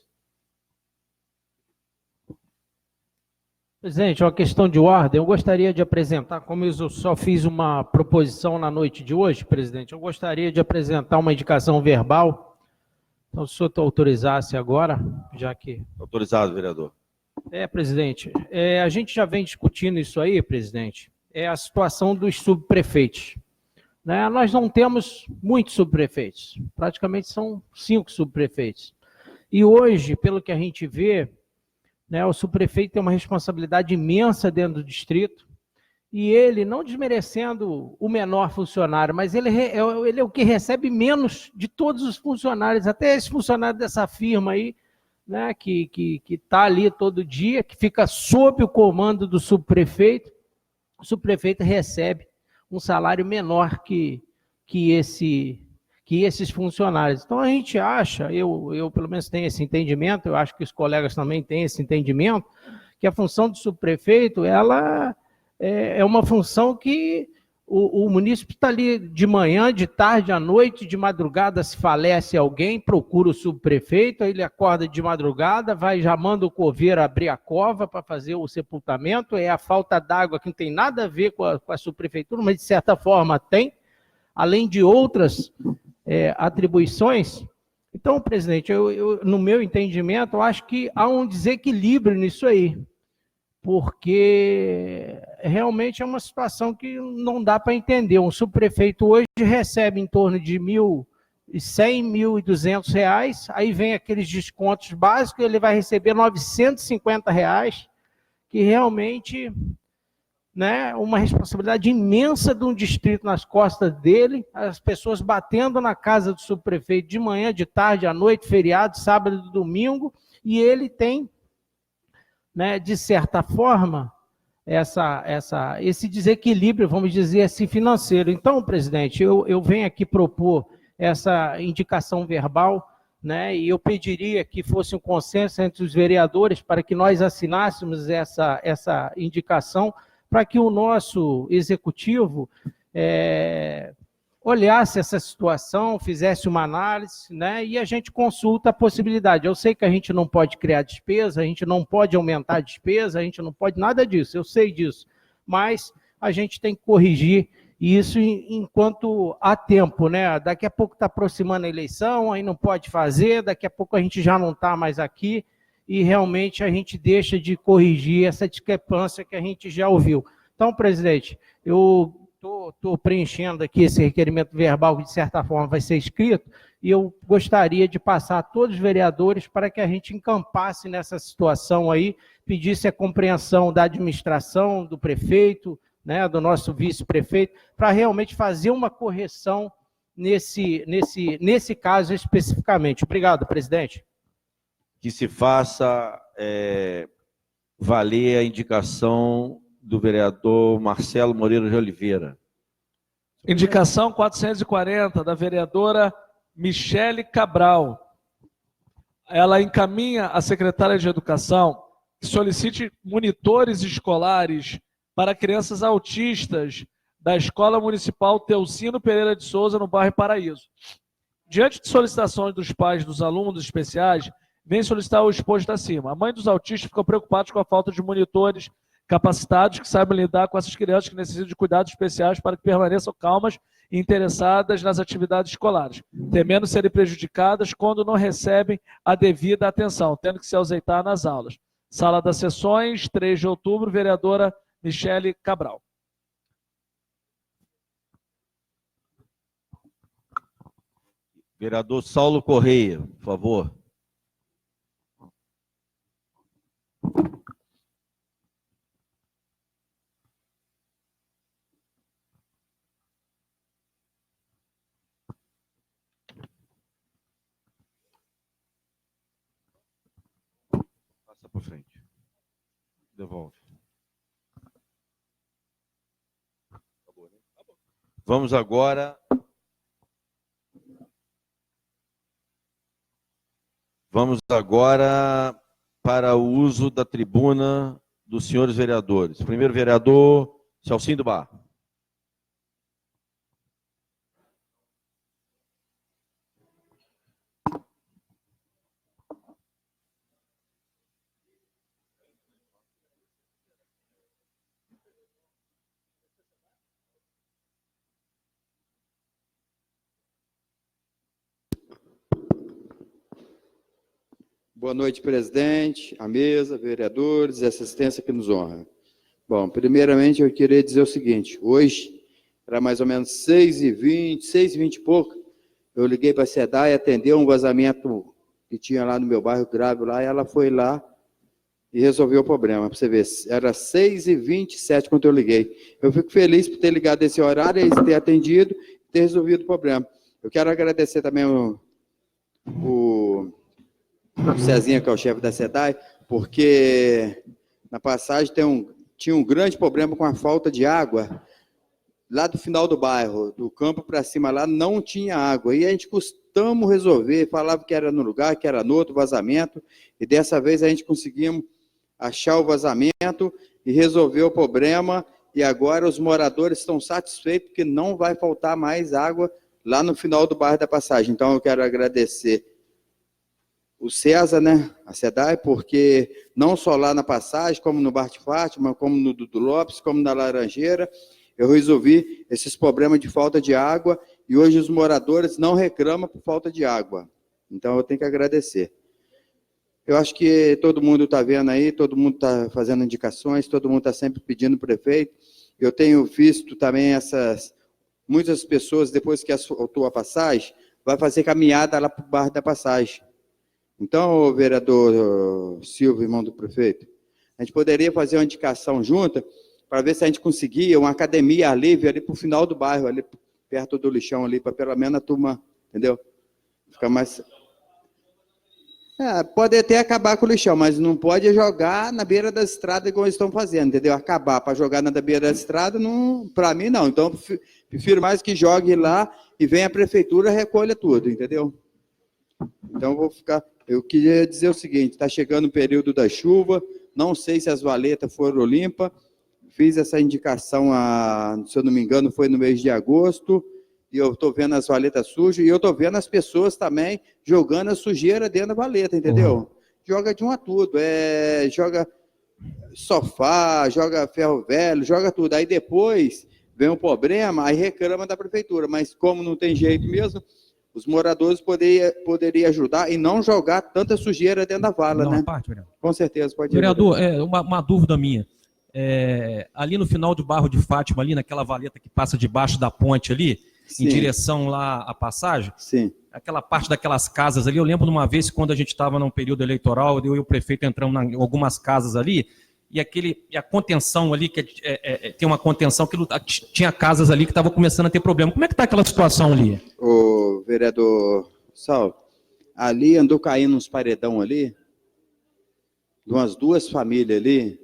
Presidente, uma questão de ordem. Eu gostaria de apresentar, como eu só fiz uma proposição na noite de hoje, presidente, eu gostaria de apresentar uma indicação verbal. Então, se o senhor autorizasse agora, já que... Autorizado, vereador. Presidente, a gente já vem discutindo isso aí, presidente, é a situação dos subprefeitos. Né? Nós não temos muitos subprefeitos, praticamente são 5 subprefeitos. E hoje, pelo que a gente vê, né, o subprefeito tem uma responsabilidade imensa dentro do distrito, e ele, não desmerecendo o menor funcionário, mas ele é o que recebe menos de todos os funcionários, até esse funcionário dessa firma aí, né, que está ali todo dia, que fica sob o comando do subprefeito, o subprefeito recebe um salário menor que esses funcionários. Então a gente acha, eu pelo menos tenho esse entendimento, eu acho que os colegas também têm esse entendimento, que a função do subprefeito, ela é uma função que o munícipe está ali de manhã, de tarde, à noite, de madrugada, se falece alguém, procura o subprefeito, aí ele acorda de madrugada, já manda o coveiro abrir a cova para fazer o sepultamento, é a falta d'água que não tem nada a ver com a subprefeitura, mas de certa forma tem, além de outras atribuições. Então, presidente, no meu entendimento, eu acho que há um desequilíbrio nisso aí, porque realmente é uma situação que não dá para entender. Um subprefeito hoje recebe em torno de R$ 1.100, R$ 1.200, aí vem aqueles descontos básicos, ele vai receber R$ 950, que realmente, né, uma responsabilidade imensa de um distrito nas costas dele, as pessoas batendo na casa do subprefeito de manhã, de tarde, à noite, feriado, sábado e domingo, e ele tem, né, de certa forma, esse desequilíbrio, vamos dizer assim, financeiro. Então, presidente, eu venho aqui propor essa indicação verbal, né, e eu pediria que fosse um consenso entre os vereadores para que nós assinássemos essa indicação, para que o nosso executivo olhasse essa situação, fizesse uma análise, né, e a gente consulta a possibilidade. Eu sei que a gente não pode criar despesa, a gente não pode aumentar a despesa, a gente não pode nada disso, eu sei disso, mas a gente tem que corrigir isso enquanto há tempo, né? Daqui a pouco está aproximando a eleição, aí não pode fazer, daqui a pouco a gente já não está mais aqui, e realmente a gente deixa de corrigir essa discrepância que a gente já ouviu. Então, presidente, eu estou preenchendo aqui esse requerimento verbal que, de certa forma, vai ser escrito, e eu gostaria de passar a todos os vereadores para que a gente encampasse nessa situação aí, pedisse a compreensão da administração, do prefeito, né, do nosso vice-prefeito, para realmente fazer uma correção nesse caso especificamente. Obrigado, presidente. Que se faça valer a indicação do vereador Marcelo Moreira de Oliveira. Indicação 440, da vereadora Michele Cabral. Ela encaminha à secretária de Educação que solicite monitores escolares para crianças autistas da Escola Municipal Teucino Pereira de Souza, no bairro Paraíso. Diante de solicitações dos pais dos alunos especiais, vem solicitar o exposto acima. A mãe dos autistas ficou preocupada com a falta de monitores capacitados que saibam lidar com essas crianças que necessitam de cuidados especiais para que permaneçam calmas e interessadas nas atividades escolares, temendo serem prejudicadas quando não recebem a devida atenção, tendo que se ausentar nas aulas. Sala das Sessões, 3 de outubro, vereadora Michele Cabral. Vereador Saulo Correia, por favor. Passa para frente. Devolve. Vamos agora para o uso da tribuna dos senhores vereadores. Primeiro vereador, Celcinho Barro. Boa noite, presidente, a mesa, vereadores e assistência que nos honra. Bom, primeiramente eu queria dizer o seguinte, hoje, era mais ou menos 6h20, 6h20 e pouco, eu liguei para a SEDAI e atendeu um vazamento que tinha lá no meu bairro grave lá, e ela foi lá e resolveu o problema, para você ver, era 6h27 quando eu liguei. Eu fico feliz por ter ligado esse horário, eles ter atendido e ter resolvido o problema. Eu quero agradecer também o Cezinha, que é o chefe da SEDAI, porque na passagem tinha um grande problema com a falta de água. Lá do final do bairro, do campo para cima lá, não tinha água. E a gente costumamos resolver, falava que era no lugar, que era no outro vazamento, e dessa vez a gente conseguimos achar o vazamento e resolver o problema, e agora os moradores estão satisfeitos porque não vai faltar mais água lá no final do bairro da passagem. Então eu quero agradecer o César, né, a SEDAI, porque não só lá na passagem, como no Bar de Fátima, como no Dudu Lopes, como na Laranjeira, eu resolvi esses problemas de falta de água e hoje os moradores não reclamam por falta de água. Então eu tenho que agradecer. Eu acho que todo mundo está vendo aí, todo mundo está fazendo indicações, todo mundo está sempre pedindo prefeito. Eu tenho visto também muitas pessoas, depois que asfaltou a passagem, vai fazer caminhada lá para o Bar da Passagem. Então, vereador Silvio, irmão do prefeito, a gente poderia fazer uma indicação junta para ver se a gente conseguia uma academia livre ali para o final do bairro, ali perto do lixão, ali, para pelo menos a turma, entendeu? Ficar mais... pode até acabar com o lixão, mas não pode jogar na beira da estrada igual eles estão fazendo, entendeu? Acabar para jogar na beira da estrada, para mim não. Então, prefiro mais que jogue lá e venha a prefeitura e recolha tudo, entendeu? Então, eu queria dizer o seguinte, está chegando o período da chuva, não sei se as valetas foram limpas, fiz essa indicação, se eu não me engano, foi no mês de agosto, e eu estou vendo as valetas sujas, e eu estou vendo as pessoas também jogando a sujeira dentro da valeta, entendeu? Joga de um a tudo, joga sofá, joga ferro velho, joga tudo. Aí depois vem um problema, aí reclama da prefeitura, mas como não tem jeito mesmo, os moradores poderiam ajudar e não jogar tanta sujeira dentro da vala, né? Parte, vereador. Com certeza, pode ir. Vereador, uma dúvida minha. ali no final do bairro de Fátima, ali naquela valeta que passa debaixo da ponte ali, Sim. em direção lá à passagem, Sim. aquela parte daquelas casas ali, eu lembro de uma vez quando a gente estava num período eleitoral, eu e o prefeito entramos em algumas casas ali, e a contenção ali, que tem uma contenção que tinha casas ali que estavam começando a ter problema. Como é que está aquela situação ali? O vereador Saulo, ali andou caindo uns paredão ali, de umas 2 famílias ali,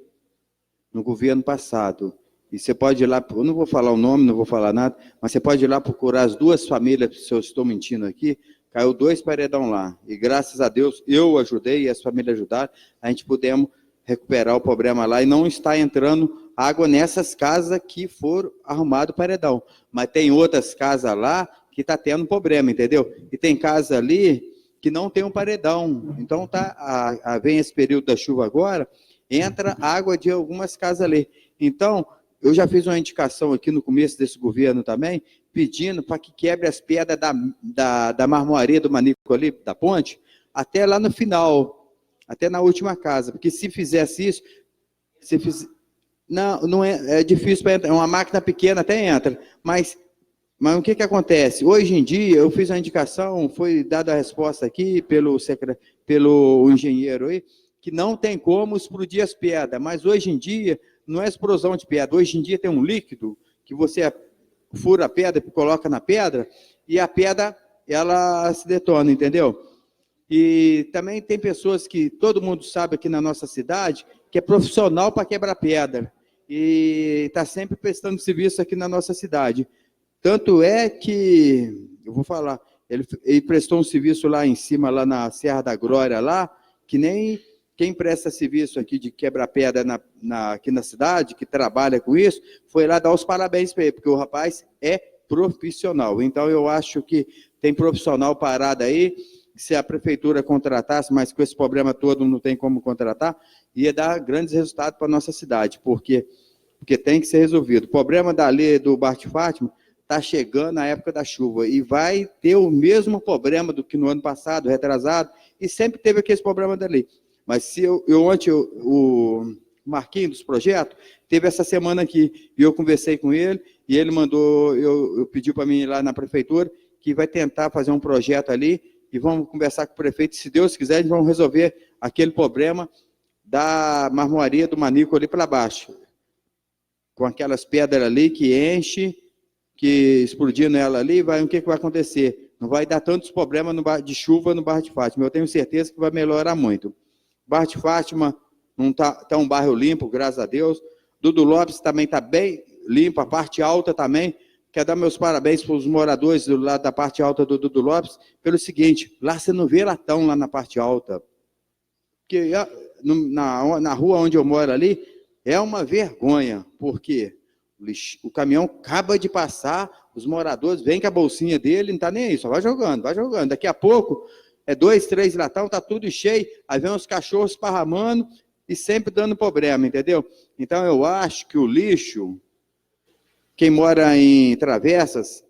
no governo passado. E você pode ir lá, eu não vou falar o nome, não vou falar nada, mas você pode ir lá procurar as 2 famílias, se eu estou mentindo aqui, caiu 2 paredão lá. E graças a Deus, eu ajudei e as famílias ajudaram, a gente pudemos recuperar o problema lá e não está entrando água nessas casas que foram arrumado o paredão. Mas tem outras casas lá que está tendo problema, entendeu? E tem casa ali que não tem um paredão. Então vem esse período da chuva agora, entra água de algumas casas ali. Então, eu já fiz uma indicação aqui no começo desse governo também, pedindo para que quebre as pedras da marmoaria do Manico ali, da ponte, até lá no final, até na última casa, porque se fizesse isso, não é difícil para entrar, uma máquina pequena até entra, mas o que acontece? Hoje em dia, eu fiz a indicação, foi dada a resposta aqui pelo engenheiro aí, que não tem como explodir as pedras, mas hoje em dia, não é explosão de pedra, hoje em dia tem um líquido que você fura a pedra, coloca na pedra, e a pedra, ela se detona, entendeu? E também tem pessoas que todo mundo sabe aqui na nossa cidade, que é profissional para quebrar pedra, e está sempre prestando serviço aqui na nossa cidade. Tanto é que, eu vou falar, ele prestou um serviço lá em cima, lá na Serra da Glória, lá, que nem quem presta serviço aqui de quebra-pedra aqui na cidade, que trabalha com isso, foi lá dar os parabéns para ele, porque o rapaz é profissional. Então, eu acho que tem profissional parado aí, se a prefeitura contratasse, mas com esse problema todo não tem como contratar, ia dar grandes resultados para a nossa cidade, porque tem que ser resolvido. O problema da lei do Bar de Fátima está chegando na época da chuva, e vai ter o mesmo problema do que no ano passado, retrasado, e sempre teve aquele problema da lei. Mas se ontem o Marquinhos dos projetos teve essa semana aqui, e eu conversei com ele, e ele mandou, eu pediu para mim ir lá na prefeitura, que vai tentar fazer um projeto ali, e vamos conversar com o prefeito, se Deus quiser, eles vão resolver aquele problema da marmoaria do Manico ali para baixo, com aquelas pedras ali que enche, que explodindo ela ali, o que vai acontecer? Não vai dar tantos problemas de chuva no Bairro de Fátima, eu tenho certeza que vai melhorar muito. O Bairro de Fátima não tá um bairro limpo, graças a Deus. Dudu Lopes também está bem limpo, a parte alta também. Quero dar meus parabéns para os moradores do lado da parte alta do Dudu Lopes, pelo seguinte, lá você não vê latão lá na parte alta. Porque na rua onde eu moro ali, é uma vergonha, porque o caminhão acaba de passar, os moradores vêm com a bolsinha dele, não está nem aí, só vai jogando, vai jogando. Daqui a pouco, 2, 3 latão, está tudo cheio, aí vem os cachorros esparramando e sempre dando problema, entendeu? Então, eu acho que o lixo, quem mora em Travessas,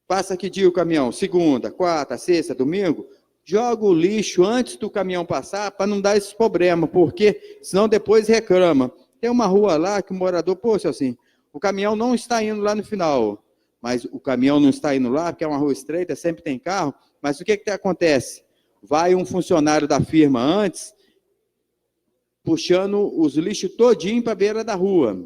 passa que dia o caminhão? Segunda, quarta, sexta, domingo, joga o lixo antes do caminhão passar para não dar esse problema, porque senão depois reclama. Tem uma rua lá que o morador, poxa, assim, o caminhão não está indo lá no final, mas o caminhão não está indo lá, porque é uma rua estreita, sempre tem carro, mas o que acontece? Vai um funcionário da firma antes, puxando os lixos todinho para a beira da rua.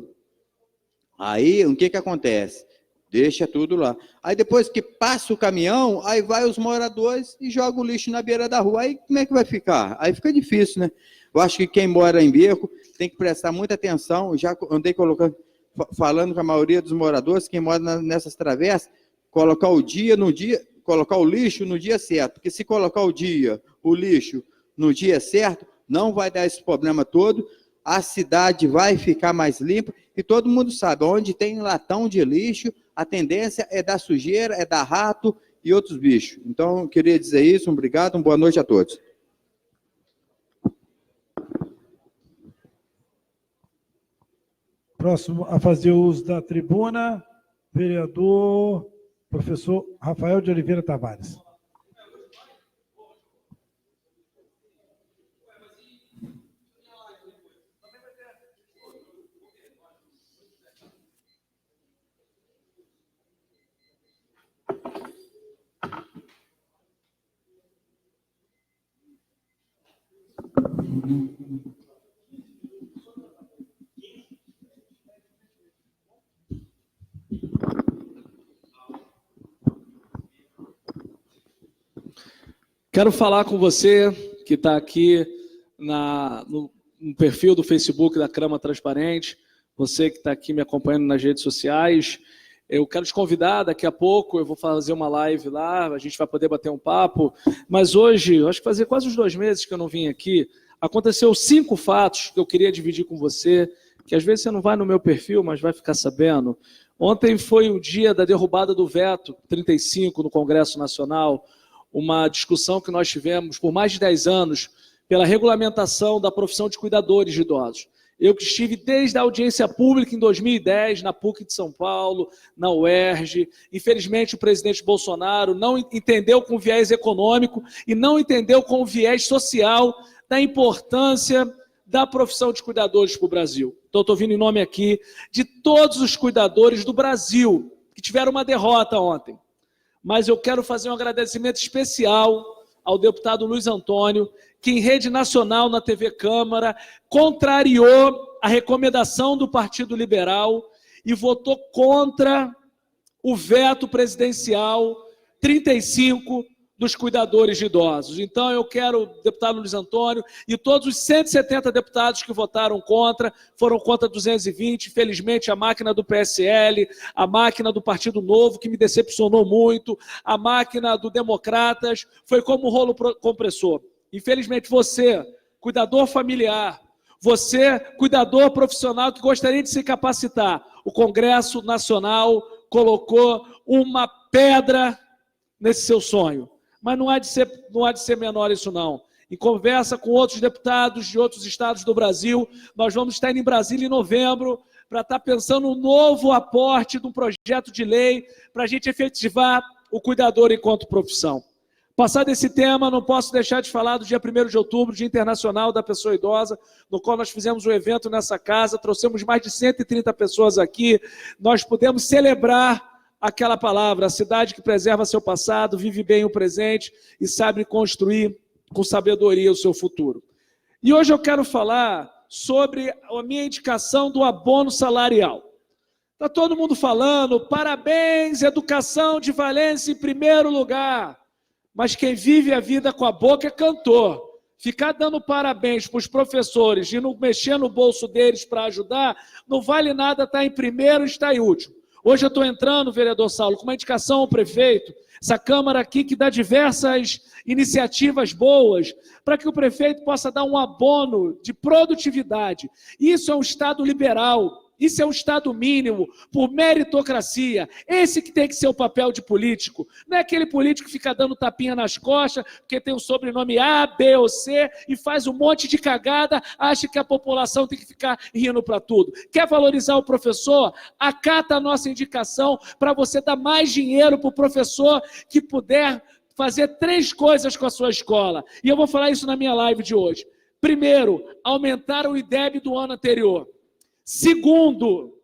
Aí, o que acontece? Deixa tudo lá. Aí, depois que passa o caminhão, aí vai os moradores e joga o lixo na beira da rua. Aí, como é que vai ficar? Aí fica difícil, né? Eu acho que quem mora em beco tem que prestar muita atenção. Já andei falando com a maioria dos moradores, quem mora nessas travessas, colocar o lixo no dia certo. Porque se colocar o lixo no dia certo, não vai dar esse problema todo, a cidade vai ficar mais limpa, e todo mundo sabe, onde tem latão de lixo, a tendência é dar sujeira, é dar rato e outros bichos. Então, eu queria dizer isso, obrigado, boa noite a todos. Próximo a fazer uso da tribuna, vereador professor Rafael de Oliveira Tavares. Quero falar com você que está aqui no perfil do Facebook da Câmara Transparente, você que está aqui me acompanhando nas redes sociais. Eu quero te convidar, daqui a pouco eu vou fazer uma live lá, a gente vai poder bater um papo, mas hoje, acho que fazia quase uns 2 meses que eu não vim aqui, aconteceu 5 fatos que eu queria dividir com você, que às vezes você não vai no meu perfil, mas vai ficar sabendo. Ontem foi o dia da derrubada do veto 35 no Congresso Nacional, uma discussão que nós tivemos por mais de 10 anos pela regulamentação da profissão de cuidadores de idosos. Eu que estive desde a audiência pública em 2010, na PUC de São Paulo, na UERJ. Infelizmente, o presidente Bolsonaro não entendeu com viés econômico e não entendeu com viés social da importância da profissão de cuidadores para o Brasil. Então, estou vindo em nome aqui de todos os cuidadores do Brasil que tiveram uma derrota ontem. Mas eu quero fazer um agradecimento especial ao deputado Luiz Antônio, que em rede nacional na TV Câmara contrariou a recomendação do Partido Liberal e votou contra o veto presidencial 35 dos cuidadores de idosos. Então eu quero, deputado Luiz Antônio, e todos os 170 deputados que votaram contra, foram contra 220, infelizmente a máquina do PSL, a máquina do Partido Novo, que me decepcionou muito, a máquina do Democratas, foi como um rolo compressor. Infelizmente você, cuidador familiar, você, cuidador profissional que gostaria de se capacitar, o Congresso Nacional colocou uma pedra nesse seu sonho. Mas não há de ser menor isso não. Em conversa com outros deputados de outros estados do Brasil, nós vamos estar indo em Brasília em novembro para estar pensando um novo aporte de um projeto de lei para a gente efetivar o cuidador enquanto profissão. Passado esse tema, não posso deixar de falar do dia 1º de outubro, Dia Internacional da Pessoa Idosa, no qual nós fizemos um evento nessa casa, trouxemos mais de 130 pessoas aqui, nós pudemos celebrar aquela palavra, a cidade que preserva seu passado, vive bem o presente e sabe construir com sabedoria o seu futuro. E hoje eu quero falar sobre a minha indicação do abono salarial. Está todo mundo falando, parabéns, educação de Valência em primeiro lugar. Mas quem vive a vida com a boca é cantor. Ficar dando parabéns para os professores e não mexer no bolso deles para ajudar, não vale nada estar em primeiro e estar em último. Hoje eu estou entrando, vereador Saulo, com uma indicação ao prefeito, essa Câmara aqui que dá diversas iniciativas boas, para que o prefeito possa dar um abono de produtividade. Isso é um Estado liberal, isso é um Estado mínimo, por meritocracia. Esse que tem que ser o papel de político. Não é aquele político que fica dando tapinha nas costas, porque tem um sobrenome A, B ou C, e faz um monte de cagada, acha que a população tem que ficar rindo para tudo. Quer valorizar o professor? Acata a nossa indicação para você dar mais dinheiro para o professor que puder fazer 3 coisas com a sua escola. E eu vou falar isso na minha live de hoje. Primeiro, aumentar o IDEB do ano anterior. Segundo,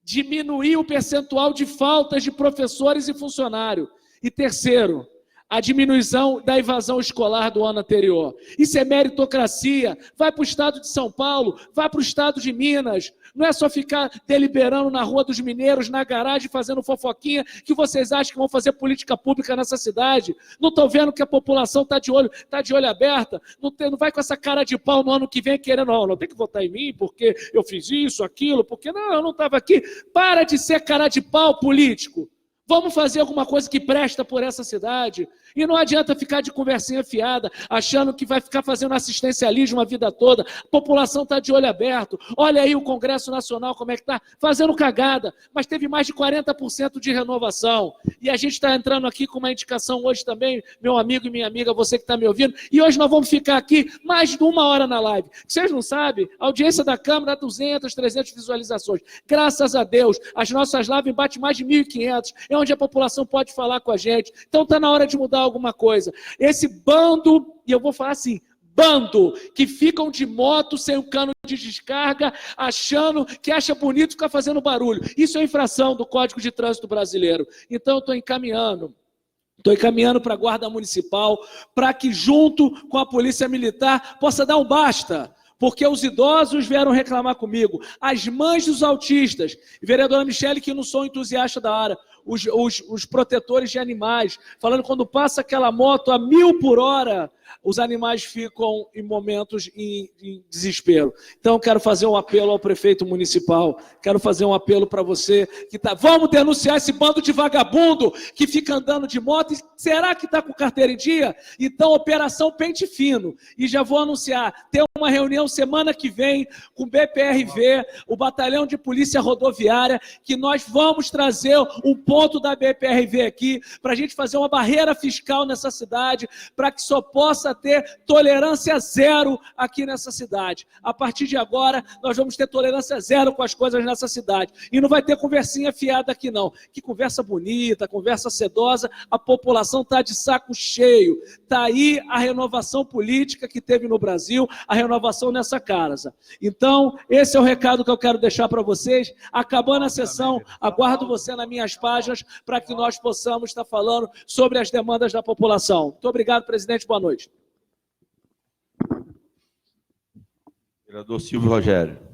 diminuir o percentual de faltas de professores e funcionários. E terceiro, a diminuição da evasão escolar do ano anterior. Isso é meritocracia. Vai para o estado de São Paulo, vai para o estado de Minas. Não é só ficar deliberando na Rua dos Mineiros, na garagem, fazendo fofoquinha, que vocês acham que vão fazer política pública nessa cidade. Não estão vendo que a população está de olho aberta? Não vai com essa cara de pau no ano que vem querendo, não tem que votar em mim porque eu fiz isso, aquilo, porque não, eu não estava aqui. Para de ser cara de pau político. Vamos fazer alguma coisa que presta por essa cidade. E não adianta ficar de conversinha fiada, achando que vai ficar fazendo assistencialismo a vida toda. A população está de olho aberto. Olha aí o Congresso Nacional como é que está, fazendo cagada. Mas teve mais de 40% de renovação. E a gente está entrando aqui com uma indicação hoje também, meu amigo e minha amiga, você que está me ouvindo. E hoje nós vamos ficar aqui mais de 1 hora na live. Vocês não sabem, a audiência da Câmara, 200, 300 visualizações. Graças a Deus, as nossas lives batem mais de 1.500. É onde a população pode falar com a gente. Então está na hora de mudar alguma coisa. Esse bando, e eu vou falar assim, bando, que ficam de moto sem o cano de descarga, achando que acha bonito ficar fazendo barulho. Isso é infração do Código de Trânsito Brasileiro. Então eu estou encaminhando Estou encaminhando para a Guarda Municipal, para que, junto com a Polícia Militar, possa dar um basta. Porque os idosos vieram reclamar comigo, as mães dos autistas, vereadora Michele, que eu não sou entusiasta da área, os protetores de animais, falando que quando passa aquela moto a 1000 por hora, os animais ficam em momentos em desespero. Então, quero fazer um apelo ao prefeito municipal, quero fazer um apelo para você, que tá, vamos denunciar esse bando de vagabundo que fica andando de moto, e será que está com carteira em dia? Então, Operação Pente Fino, e já vou anunciar, tem uma reunião semana que vem com o BPRV, o Batalhão de Polícia Rodoviária, que nós vamos trazer um ponto da BPRV aqui, para a gente fazer uma barreira fiscal nessa cidade, para que só possa ter tolerância zero aqui nessa cidade. A partir de agora, nós vamos ter tolerância zero com as coisas nessa cidade. E não vai ter conversinha fiada aqui, não. Que conversa bonita, conversa sedosa, a população está de saco cheio. Está aí a renovação política que teve no Brasil, a renovação nessa casa. Então, esse é o recado que eu quero deixar para vocês. Acabando a sessão, aguardo você nas minhas páginas para que nós possamos estar falando sobre as demandas da população. Muito obrigado, presidente. Boa noite. Vereador Silvio Rogério.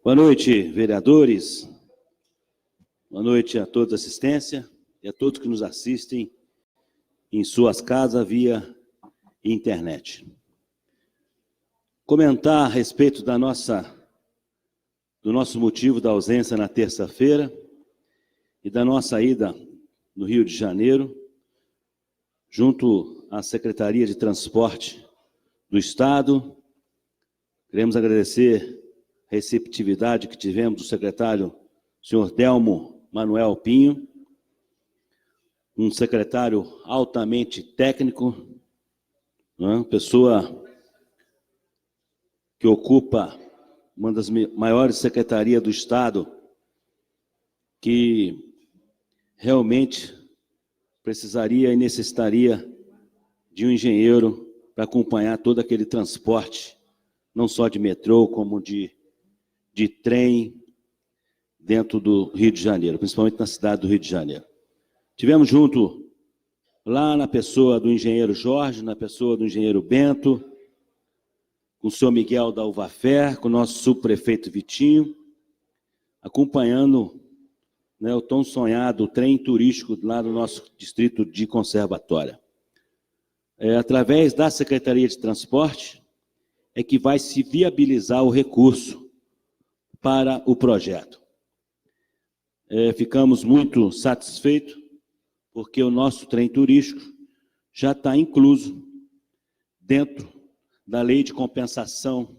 Boa noite, vereadores. Boa noite a toda a assistência e a todos que nos assistem em suas casas via internet. Comentar a respeito do nosso motivo da ausência na terça-feira e da nossa ida no Rio de Janeiro, junto à Secretaria de Transporte do Estado. Queremos agradecer a receptividade que tivemos do secretário, senhor Delmo Manuel Pinho, um secretário altamente técnico, né? Pessoa que ocupa uma das maiores secretarias do Estado, que realmente precisaria e necessitaria de um engenheiro para acompanhar todo aquele transporte, não só de metrô, como de trem dentro do Rio de Janeiro, principalmente na cidade do Rio de Janeiro. Tivemos junto, lá na pessoa do engenheiro Jorge, na pessoa do engenheiro Bento, com o senhor Miguel da Uvafé, com o nosso subprefeito Vitinho, acompanhando, né, o tão sonhado trem turístico lá do nosso distrito de Conservatória. Através da Secretaria de Transporte, é que vai se viabilizar o recurso para o projeto. Ficamos muito satisfeitos, porque o nosso trem turístico já está incluso dentro da lei de compensação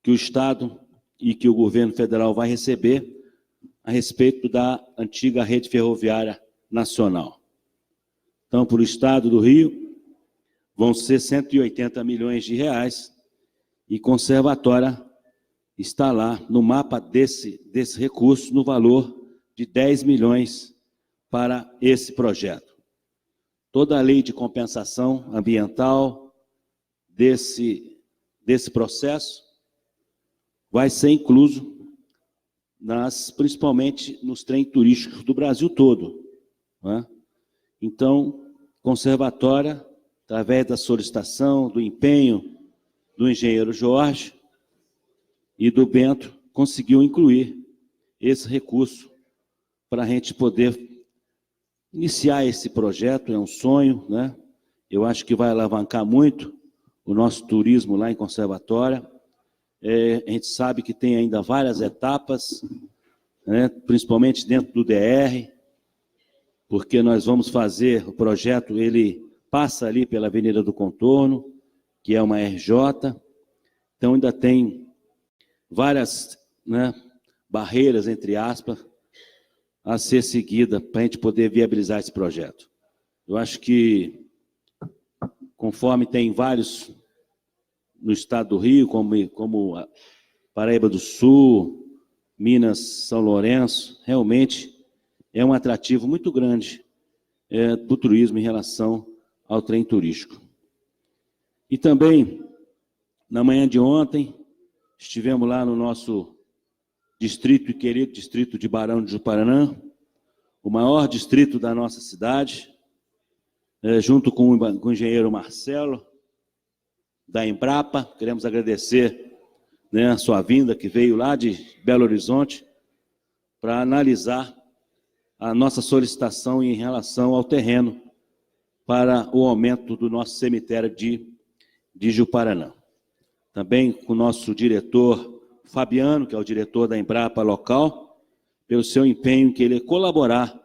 que o Estado e que o governo federal vai receber a respeito da antiga rede ferroviária nacional. Então, para o Estado do Rio, vão ser 180 milhões de reais, e Conservatória está lá no mapa desse recurso, no valor de 10 milhões para esse projeto. Toda a lei de compensação ambiental desse processo vai ser incluso principalmente nos trens turísticos do Brasil todo, né? Então, Conservatória, através da solicitação, do empenho do engenheiro Jorge e do Bento, conseguiu incluir esse recurso para a gente poder iniciar esse projeto. É um sonho, né? Eu acho que vai alavancar muito o nosso turismo lá em Conservatória. A gente sabe que tem ainda várias etapas, né, principalmente dentro do DR, porque nós vamos fazer o projeto, ele passa ali pela Avenida do Contorno, que é uma RJ, então ainda tem várias, né, barreiras, entre aspas, a ser seguida para a gente poder viabilizar esse projeto. Eu acho que, conforme tem vários no estado do Rio, como Paraíba do Sul, Minas, São Lourenço, realmente é um atrativo muito grande do turismo em relação ao trem turístico. E também, na manhã de ontem, estivemos lá no nosso distrito e querido distrito de Barão de Juparanã, o maior distrito da nossa cidade, junto com o engenheiro Marcelo, da Embrapa. Queremos agradecer, né, a sua vinda, que veio lá de Belo Horizonte, para analisar a nossa solicitação em relação ao terreno para o aumento do nosso cemitério de Juparanã. Também com o nosso diretor Fabiano, que é o diretor da Embrapa local, pelo seu empenho em querer colaborar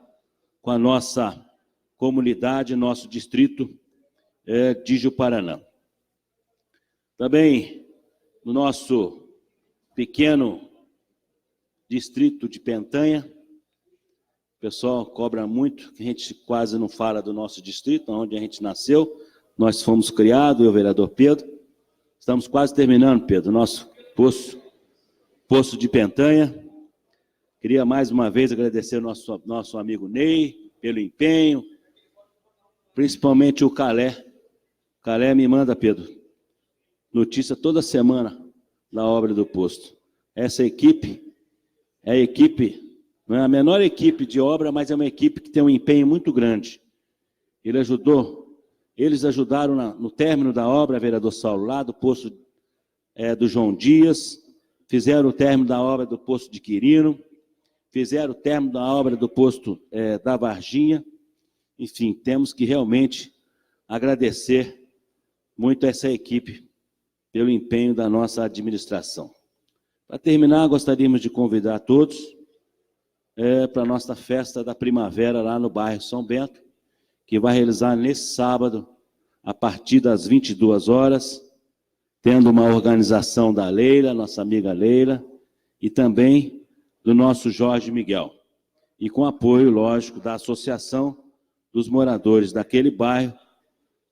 com a nossa comunidade, nosso distrito de Juparanã. Também no nosso pequeno distrito de Pentanha, o pessoal cobra muito, que a gente quase não fala do nosso distrito, onde a gente nasceu, nós fomos criados, eu, vereador Pedro. Estamos quase terminando, Pedro, nosso poço de Pentanha. Queria mais uma vez agradecer ao nosso amigo Ney pelo empenho, principalmente o Calé. O Calé me manda, Pedro, notícia toda semana da obra do posto. Essa equipe é a equipe, não é a menor equipe de obra, mas é uma equipe que tem um empenho muito grande. Eles ajudaram no término da obra, vereador Saulo, lá do posto do João Dias, fizeram o término da obra do posto de Quirino, fizeram o término da obra do posto da Varginha. Enfim, temos que realmente agradecer muito essa equipe pelo empenho da nossa administração. Para terminar, gostaríamos de convidar todos para a nossa festa da primavera lá no bairro São Bento, que vai realizar nesse sábado, a partir das 22 horas, tendo uma organização da Leila, nossa amiga Leila, e também do nosso Jorge Miguel, e com apoio, lógico, da Associação dos Moradores daquele bairro,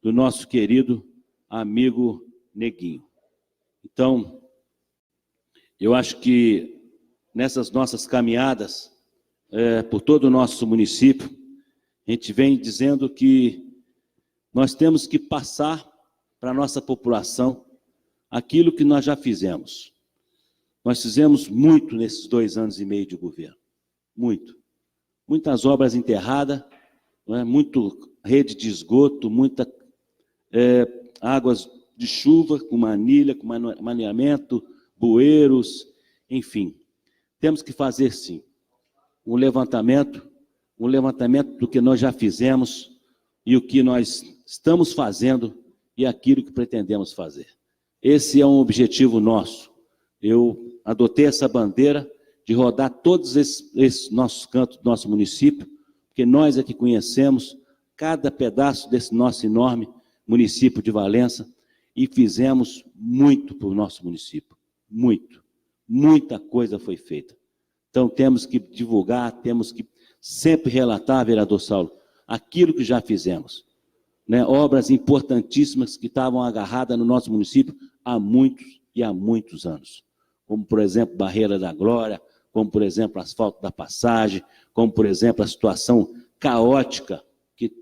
do nosso querido amigo Neguinho. Então, eu acho que nessas nossas caminhadas por todo o nosso município, a gente vem dizendo que nós temos que passar para a nossa população aquilo que nós já fizemos. Nós fizemos muito nesses 2 anos e meio de governo. Muito. Muitas obras enterradas, não é? Muito rede de esgoto, muita águas de chuva com manilha, com maneamento, bueiros, enfim. Temos que fazer, sim, um levantamento do que nós já fizemos e o que nós estamos fazendo e aquilo que pretendemos fazer. Esse é um objetivo nosso. Eu adotei essa bandeira de rodar todos esses nossos cantos do nosso município, porque nós é que conhecemos cada pedaço desse nosso enorme município de Valença e fizemos muito para o nosso município. Muito. Muita coisa foi feita. Então, temos que divulgar, temos que sempre relatar, vereador Saulo, aquilo que já fizemos. Né? Obras importantíssimas que estavam agarradas no nosso município há muitos e há muitos anos. Como, por exemplo, Barreira da Glória, como, por exemplo, asfalto da passagem, como, por exemplo, a situação caótica que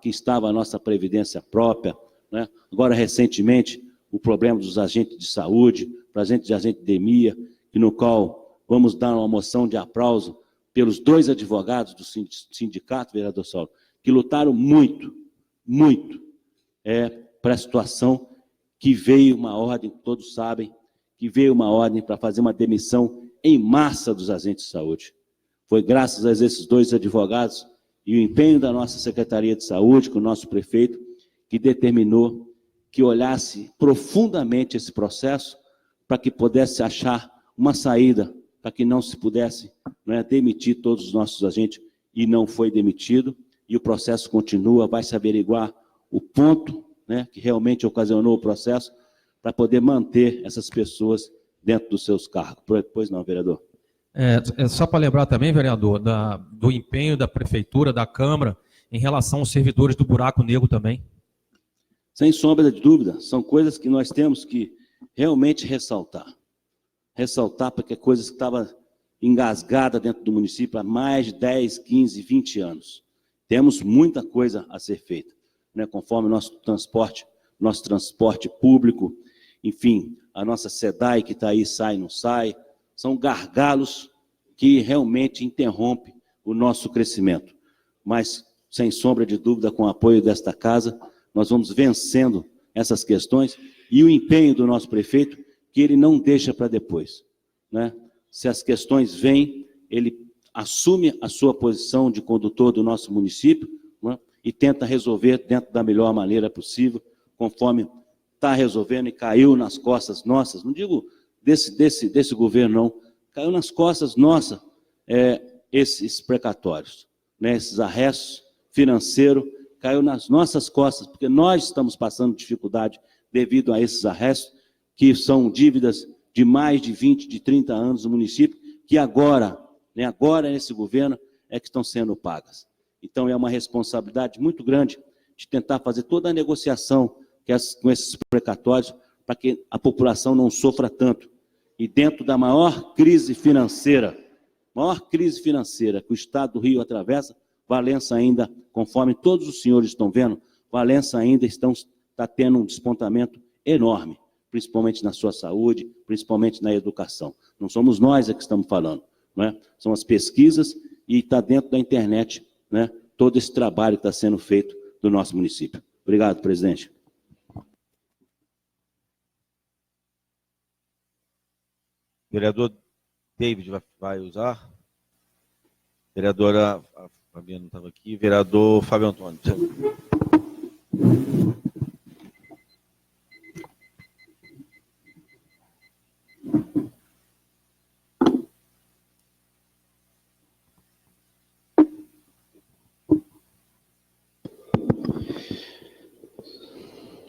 estava a nossa previdência própria. Né? Agora, recentemente, o problema dos agentes de saúde, para agente de DEMIA, no qual vamos dar uma moção de aplauso pelos 2 advogados do sindicato, vereador Saulo, que lutaram muito, muito, para a situação que veio uma ordem, todos sabem, que veio uma ordem para fazer uma demissão em massa dos agentes de saúde. Foi graças a esses 2 advogados e o empenho da nossa Secretaria de Saúde, com o nosso prefeito, que determinou que olhasse profundamente esse processo para que pudesse achar uma saída, para que não se pudesse demitir todos os nossos agentes, e não foi demitido, e o processo continua, vai se averiguar o ponto que realmente ocasionou o processo, para poder manter essas pessoas dentro dos seus cargos. Pois não, vereador? Só para lembrar também, vereador, do empenho da Prefeitura, da Câmara, em relação aos servidores do buraco negro também? Sem sombra de dúvida, são coisas que nós temos que realmente ressaltar. Ressaltar porque é coisas que estavam engasgadas dentro do município há mais de 10, 15, 20 anos. Temos muita coisa a ser feita, né? Conforme nosso transporte público, enfim, a nossa SEDAI que está aí, sai, não sai, são gargalos que realmente interrompem o nosso crescimento. Mas, sem sombra de dúvida, com o apoio desta casa, nós vamos vencendo essas questões e o empenho do nosso prefeito, que ele não deixa para depois, né? Se as questões vêm, ele assume a sua posição de condutor do nosso município, né? E tenta resolver dentro da melhor maneira possível, conforme está resolvendo e caiu nas costas nossas, não digo desse governo não, caiu nas costas nossas esses precatórios, né? Esses arrestos financeiros, caiu nas nossas costas, porque nós estamos passando dificuldade devido a esses arrestos, que são dívidas de mais de 20, de 30 anos no município, que agora, né, agora nesse governo, é que estão sendo pagas. Então, é uma responsabilidade muito grande de tentar fazer toda a negociação com esses precatórios, para que a população não sofra tanto. E dentro da maior crise financeira que o Estado do Rio atravessa, Valença ainda, conforme todos os senhores estão vendo, Valença ainda está tendo um despontamento enorme, principalmente na sua saúde, principalmente na educação. Não somos nós que estamos falando, né? São as pesquisas e está dentro da internet, né? Todo esse trabalho que está sendo feito do nosso município. Obrigado, presidente. Vereador David vai usar? Vereadora Fabiana não estava aqui. Vereador Fábio Antônio.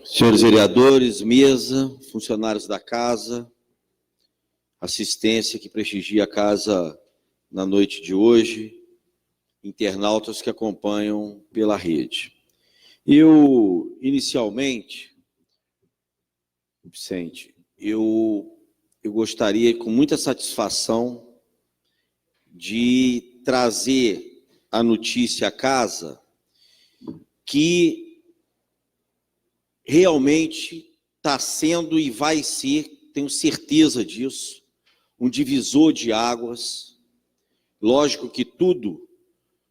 Senhores vereadores, mesa, funcionários da casa, assistência que prestigia a casa na noite de hoje, internautas que acompanham pela rede. Eu, inicialmente, Vicente, eu gostaria, com muita satisfação, de trazer a notícia à casa que realmente está sendo e vai ser, tenho certeza disso, um divisor de águas. Lógico que tudo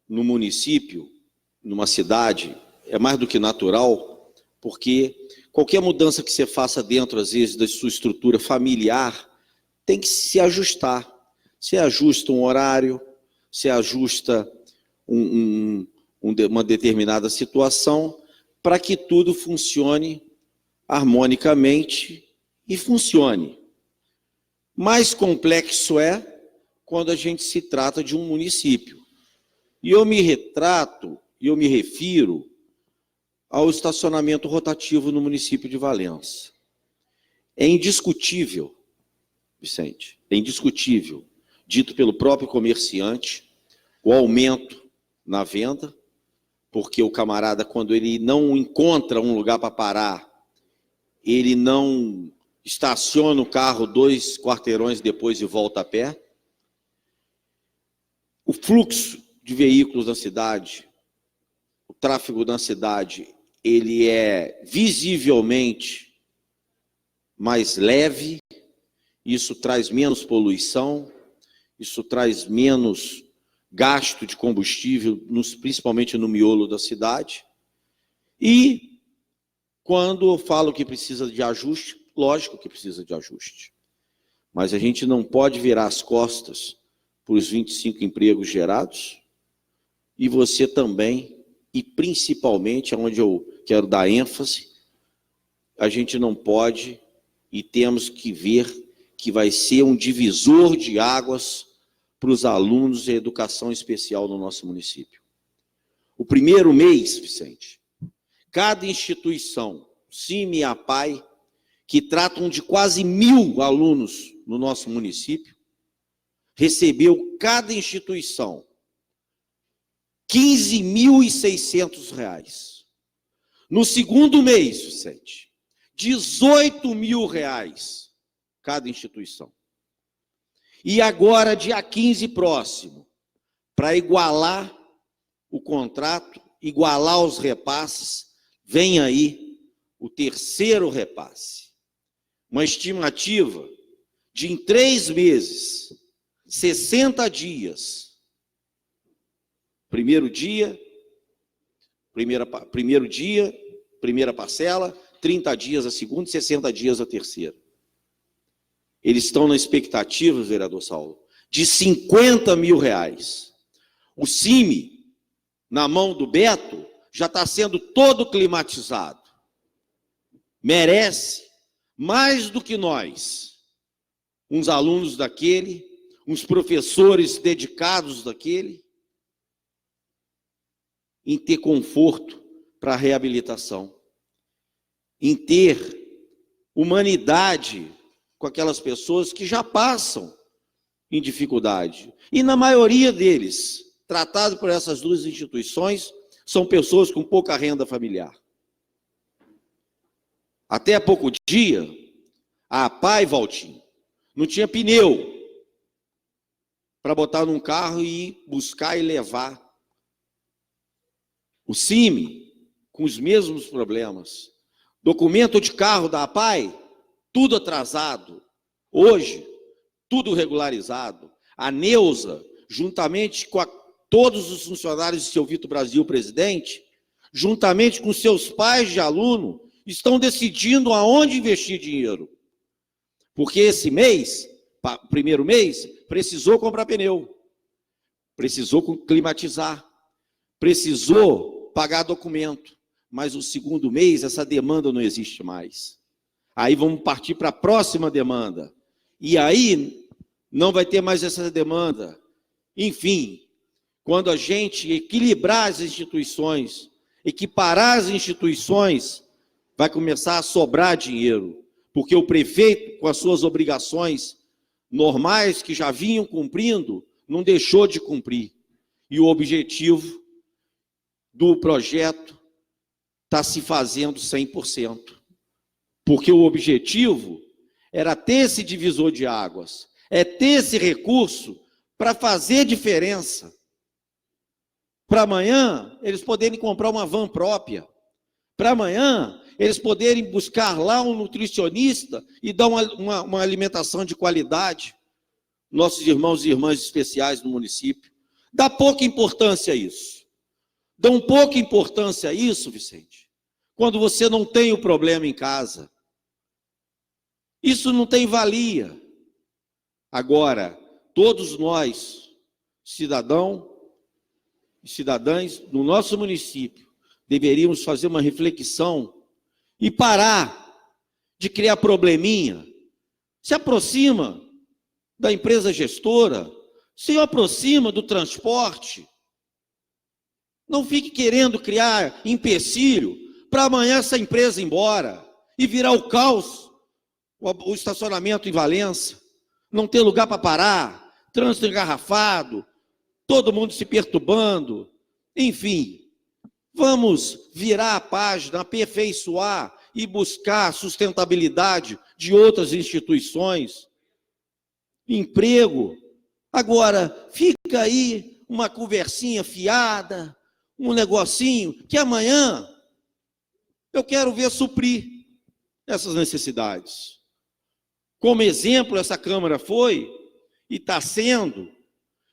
no município, numa cidade, é mais do que natural, porque qualquer mudança que você faça dentro, às vezes, da sua estrutura familiar, tem que se ajustar. Você ajusta um horário, você ajusta uma determinada situação, para que tudo funcione harmonicamente e funcione. Mais complexo é quando a gente se trata de um município. E eu me refiro ao estacionamento rotativo no município de Valença. É indiscutível, Vicente, é indiscutível, dito pelo próprio comerciante, o aumento na venda, porque o camarada, quando ele não encontra um lugar para parar, ele não estaciona o carro 2 quarteirões depois e volta a pé. O fluxo de veículos na cidade, o tráfego na cidade, ele é visivelmente mais leve, isso traz menos poluição, isso traz menos gasto de combustível, principalmente no miolo da cidade. E quando eu falo que precisa de ajuste, lógico que precisa de ajuste. Mas a gente não pode virar as costas para os 25 empregos gerados, e você também, e principalmente, onde eu quero dar ênfase, a gente não pode e temos que ver que vai ser um divisor de águas para os alunos de educação especial no nosso município. O primeiro mês, Vicente, cada instituição, CIMI e APAI, que tratam de quase 1.000 alunos no nosso município, recebeu cada instituição R$15.600. No segundo mês, Vicente, R$18.000 cada instituição. E agora, dia 15 próximo, para igualar o contrato, igualar os repasses, vem aí o terceiro repasse. Uma estimativa de, em 3 meses, 60 dias. Primeiro dia, primeira parcela, 30 dias a segunda e 60 dias a terceira. Eles estão na expectativa, vereador Saulo, de R$50 mil. O CIMI, na mão do Beto, já está sendo todo climatizado. Merece, mais do que nós, uns alunos daquele, uns professores dedicados daquele, em ter conforto para a reabilitação, em ter humanidade com aquelas pessoas que já passam em dificuldade. E na maioria deles, tratado por essas duas instituições, são pessoas com pouca renda familiar. Até há pouco dia, a APAI, Valtinho, não tinha pneu para botar num carro e ir buscar e levar. O CIMI, com os mesmos problemas. Documento de carro da APAI, tudo atrasado. Hoje, tudo regularizado. A Neuza, juntamente com todos os funcionários de Seu Vitor Brasil, presidente, juntamente com seus pais de aluno, estão decidindo aonde investir dinheiro. Porque esse mês, primeiro mês, precisou comprar pneu, precisou climatizar, precisou pagar documento. Mas o segundo mês, essa demanda não existe mais. Aí vamos partir para a próxima demanda. E aí não vai ter mais essa demanda. Enfim, quando a gente equilibrar as instituições, equiparar as instituições, vai começar a sobrar dinheiro. Porque o prefeito, com as suas obrigações normais que já vinham cumprindo, não deixou de cumprir. E o objetivo do projeto está se fazendo 100%. Porque o objetivo era ter esse divisor de águas, é ter esse recurso para fazer diferença. Para amanhã, eles poderem comprar uma van própria. Para amanhã, eles poderem buscar lá um nutricionista e dar uma alimentação de qualidade. Nossos irmãos e irmãs especiais no município. Dá pouca importância a isso. Dão pouca importância a isso, Vicente, quando você não tem o problema em casa. Isso não tem valia. Agora, todos nós, cidadão e cidadãs do nosso município, deveríamos fazer uma reflexão e parar de criar probleminha. Se aproxima da empresa gestora, se aproxima do transporte. Não fique querendo criar empecilho para amanhã essa empresa ir embora e virar o caos, o estacionamento em Valença, não ter lugar para parar, trânsito engarrafado, todo mundo se perturbando. Enfim, vamos virar a página, aperfeiçoar e buscar sustentabilidade de outras instituições. Emprego. Agora, fica aí uma conversinha fiada, um negocinho, que amanhã eu quero ver suprir essas necessidades. Como exemplo, essa Câmara foi e está sendo,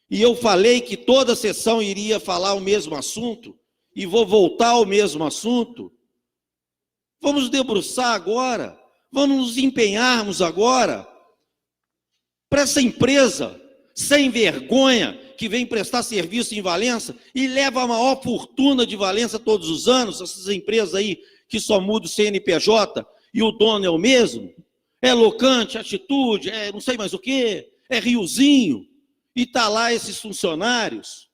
e eu falei que toda sessão iria falar o mesmo assunto, e vou voltar ao mesmo assunto. Vamos debruçar agora, vamos nos empenharmos agora para essa empresa sem vergonha que vem prestar serviço em Valença e leva a maior fortuna de Valença todos os anos, essas empresas aí que só mudam o CNPJ e o dono é o mesmo, é Locante, Atitude, é não sei mais o que, é Riozinho, e está lá esses funcionários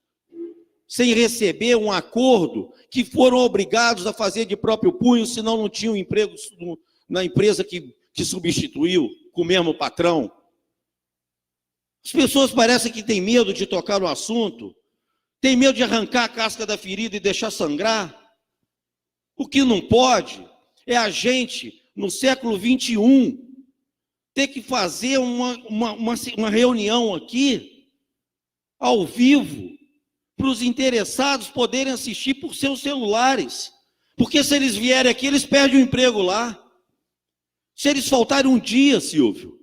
sem receber um acordo que foram obrigados a fazer de próprio punho, senão não tinham emprego na empresa que substituiu com o mesmo patrão. As pessoas parecem que têm medo de tocar no assunto, Tem medo de arrancar a casca da ferida e deixar sangrar? O que não pode é a gente, no século XXI, ter que fazer uma reunião aqui, ao vivo, para os interessados poderem assistir por seus celulares. Porque se eles vierem aqui, eles perdem o emprego lá. Se eles faltarem um dia, Silvio,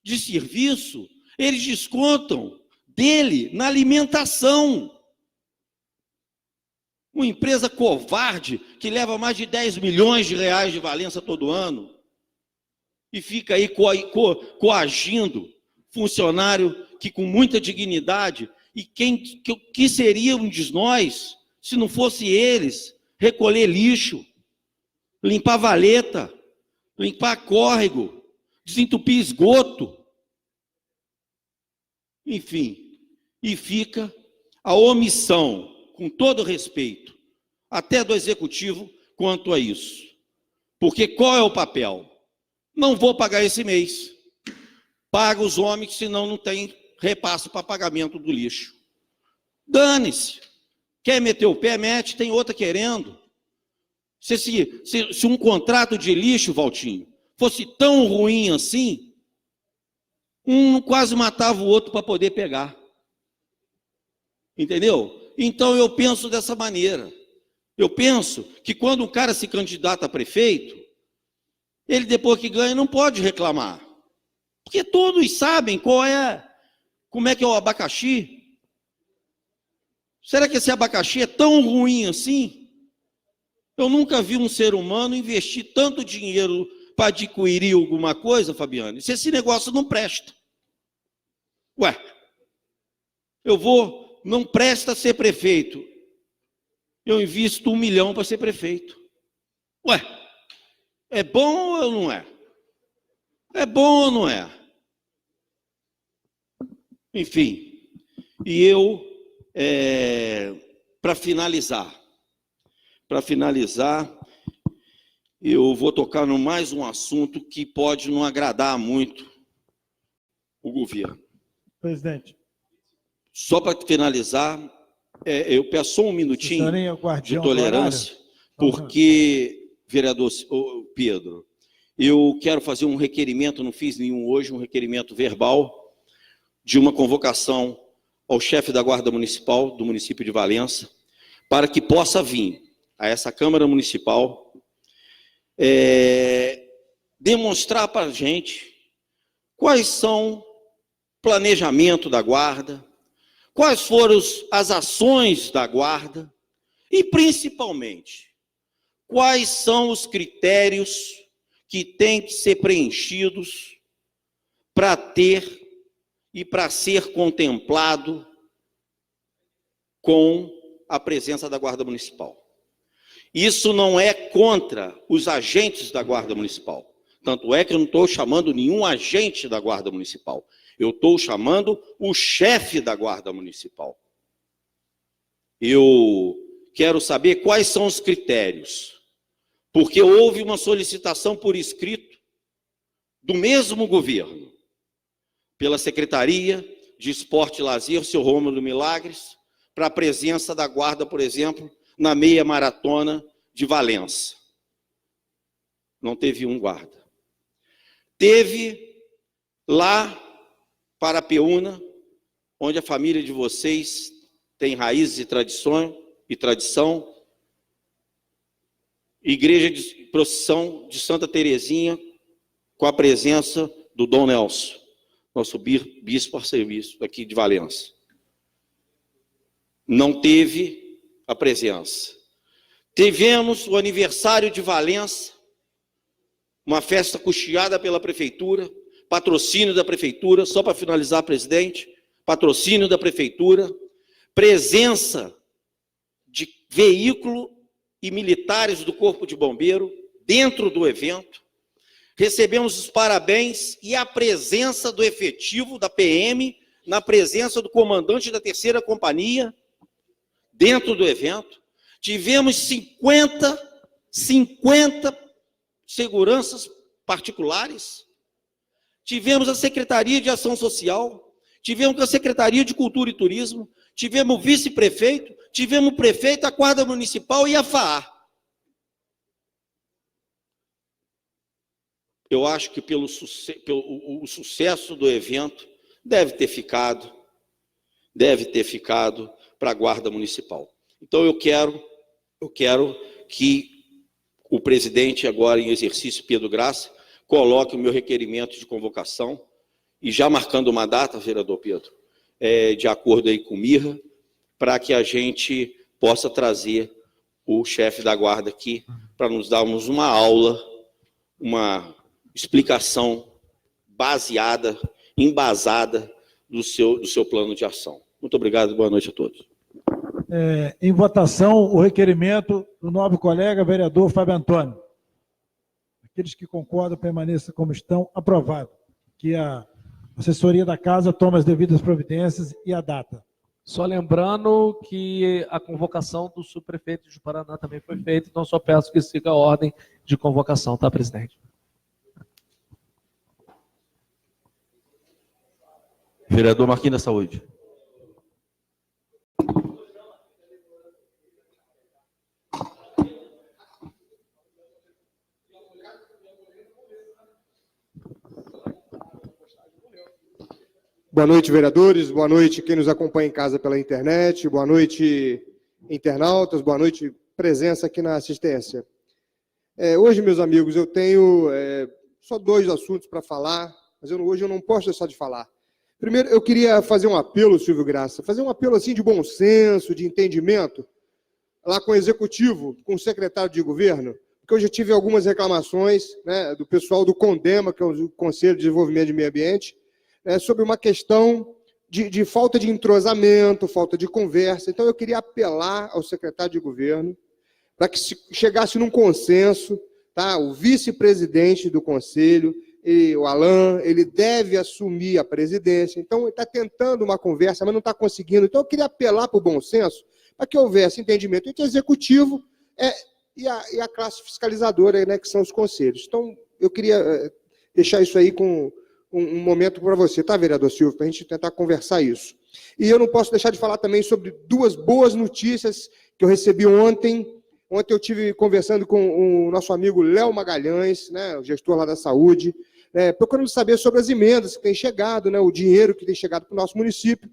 de serviço, eles descontam dele na alimentação. Uma empresa covarde que leva mais de 10 milhões de reais de Valença todo ano e fica aí coagindo funcionário que com muita dignidade, e que seriam de nós se não fosse eles recolher lixo, limpar valeta, limpar córrego, desentupir esgoto, enfim, e fica a omissão, com todo respeito, até do executivo, quanto a isso. Porque qual é o papel? Não vou pagar esse mês. Paga os homens, senão não tem repasse para pagamento do lixo. Dane-se. Quer meter o pé, mete, tem outra querendo. Se um contrato de lixo, Valtinho, fosse tão ruim assim, um quase matava o outro para poder pegar. Entendeu? Então eu penso dessa maneira. Eu penso que quando um cara se candidata a prefeito, ele depois que ganha não pode reclamar. Porque todos sabem como é que é o abacaxi. Será que esse abacaxi é tão ruim assim? Eu nunca vi um ser humano investir tanto dinheiro para adquirir alguma coisa, Fabiano, se esse negócio não presta. Ué, não presta ser prefeito. Eu invisto 1 milhão para ser prefeito. Ué, é bom ou não é? É bom ou não é? Enfim, e eu, para finalizar, eu vou tocar no mais um assunto que pode não agradar muito o governo. Presidente. Só para finalizar, eu peço só um minutinho de tolerância, porque, vereador Pedro, eu quero fazer um requerimento, não fiz nenhum hoje, um requerimento verbal de uma convocação ao chefe da Guarda Municipal do município de Valença, para que possa vir a essa Câmara Municipal demonstrar para a gente quais são o planejamento da Guarda, quais foram as ações da Guarda e, principalmente, quais são os critérios que têm que ser preenchidos para ter e para ser contemplado com a presença da Guarda Municipal. Isso não é contra os agentes da Guarda Municipal. Tanto é que eu não estou chamando nenhum agente da Guarda Municipal. Eu estou chamando o chefe da Guarda Municipal. Eu quero saber quais são os critérios. Porque houve uma solicitação por escrito do mesmo governo, pela Secretaria de Esporte e Lazer, seu Rômulo Milagres, para a presença da Guarda, por exemplo, na meia maratona de Valença. Não teve um guarda. Teve lá para Parapeúna, onde a família de vocês tem raízes e tradição, igreja de procissão de Santa Terezinha, com a presença do Dom Nelson, nosso bispo arcebispo aqui de Valença. Não teve a presença. Tivemos o aniversário de Valença, uma festa custeada pela prefeitura, patrocínio da prefeitura, só para finalizar, presidente, patrocínio da prefeitura, presença de veículo e militares do Corpo de Bombeiro dentro do evento. Recebemos os parabéns e a presença do efetivo da PM, na presença do comandante da 3ª Companhia, dentro do evento. Tivemos 50 seguranças particulares. Tivemos a Secretaria de Ação Social. tivemos com a Secretaria de Cultura e Turismo, tivemos o vice-prefeito, tivemos o prefeito, a Guarda Municipal e a FAA. Eu acho que pelo sucesso do evento deve ter ficado para a Guarda Municipal. Então eu quero que o presidente, agora em exercício, Pedro Graça, coloque o meu requerimento de convocação, e já marcando uma data, vereador Pedro, de acordo aí com o Mirra, para que a gente possa trazer o chefe da guarda aqui, para nos darmos uma aula, uma explicação baseada, embasada do seu plano de ação. Muito obrigado, boa noite a todos. Em votação, o requerimento do nobre colega vereador Fábio Antônio. Aqueles que concordam permaneçam como estão, aprovado. Que a assessoria da casa toma as devidas providências e a data. Só lembrando que a convocação do subprefeito de Paraná também foi feita, então só peço que siga a ordem de convocação, tá, presidente? Vereador Marquinhos da Saúde. Boa noite, vereadores. Boa noite, quem nos acompanha em casa pela internet. Boa noite, internautas. Boa noite, presença aqui na assistência. Hoje, meus amigos, eu tenho só 2 assuntos para falar, mas hoje eu não posso deixar de falar. Primeiro, eu queria fazer um apelo, Silvio Graça, fazer um apelo assim de bom senso, de entendimento, lá com o executivo, com o secretário de governo, porque eu já tive algumas reclamações, né, do pessoal do CONDEMA, que é o Conselho de Desenvolvimento de Meio Ambiente, sobre uma questão de falta de entrosamento, falta de conversa. Então, eu queria apelar ao secretário de governo para que se chegasse num consenso, tá? O vice-presidente do conselho, o Alain, ele deve assumir a presidência. Então, ele está tentando uma conversa, mas não está conseguindo. Então, eu queria apelar para o bom senso, para que houvesse entendimento entre o executivo e a classe fiscalizadora, né, que são os conselhos. Então, eu queria deixar isso aí com um momento para você, tá, vereador Silvio, para a gente tentar conversar isso. E eu não posso deixar de falar também sobre 2 boas notícias que eu recebi ontem. Ontem eu estive conversando com o nosso amigo Léo Magalhães, né, o gestor lá da saúde, procurando saber sobre as emendas que têm chegado, né, o dinheiro que tem chegado para o nosso município,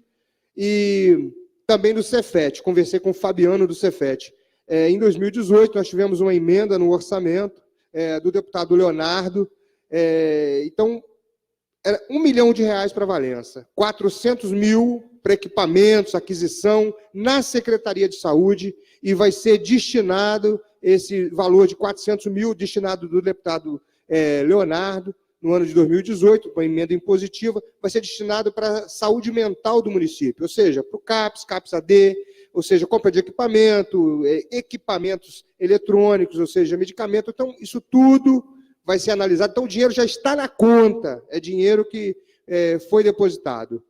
e também do Cefet. Conversei com o Fabiano do Cefet. Em 2018, nós tivemos uma emenda no orçamento do deputado Leonardo. Então, era R$1 milhão para Valença, 400 mil para equipamentos, aquisição na Secretaria de Saúde, e vai ser destinado, esse valor de 400 mil, destinado do deputado Leonardo, no ano de 2018, com a emenda impositiva, vai ser destinado para a saúde mental do município, ou seja, para o CAPS-AD, ou seja, compra de equipamento, equipamentos eletrônicos, ou seja, medicamento. Então, isso tudo vai ser analisado. Então, o dinheiro já está na conta, é dinheiro que foi depositado.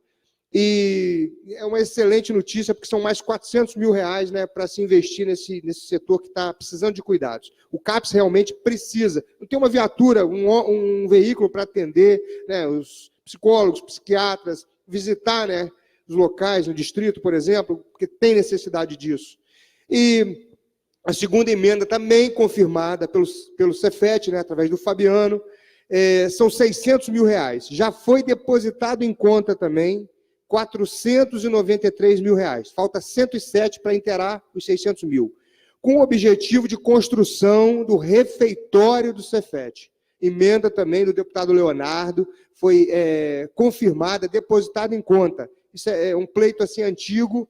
E é uma excelente notícia, porque são mais R$400 mil, né, para se investir nesse setor que está precisando de cuidados. O CAPS realmente precisa. Não tem uma viatura, um veículo para atender, né, os psicólogos, psiquiatras, visitar, né, os locais no distrito, por exemplo, porque tem necessidade disso. E a segunda emenda também confirmada pelo Cefet, né, através do Fabiano, são R$600 mil. Já foi depositado em conta também R$493 mil. Falta 107 para inteirar os 600 mil. Com o objetivo de construção do refeitório do Cefet. Emenda também do deputado Leonardo, foi confirmada, depositada em conta. Isso é um pleito assim antigo,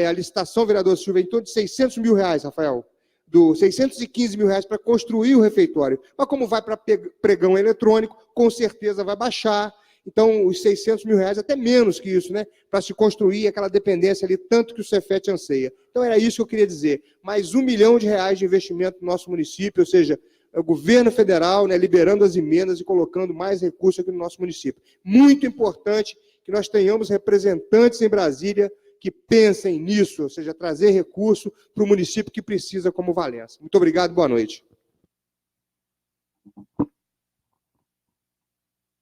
a licitação, vereador Silva, em torno de R$600 mil, Rafael. Do 615 mil para construir o refeitório. Mas como vai para pregão eletrônico, com certeza vai baixar. Então, os 600 mil, até menos que isso, né, para se construir aquela dependência ali, tanto que o Cefet anseia. Então, era isso que eu queria dizer. Mais R$1 milhão de investimento no nosso município, ou seja, o governo federal, né, liberando as emendas e colocando mais recursos aqui no nosso município. Muito importante que nós tenhamos representantes em Brasília que pensem nisso, ou seja, trazer recurso para o município que precisa, como Valença. Muito obrigado, boa noite.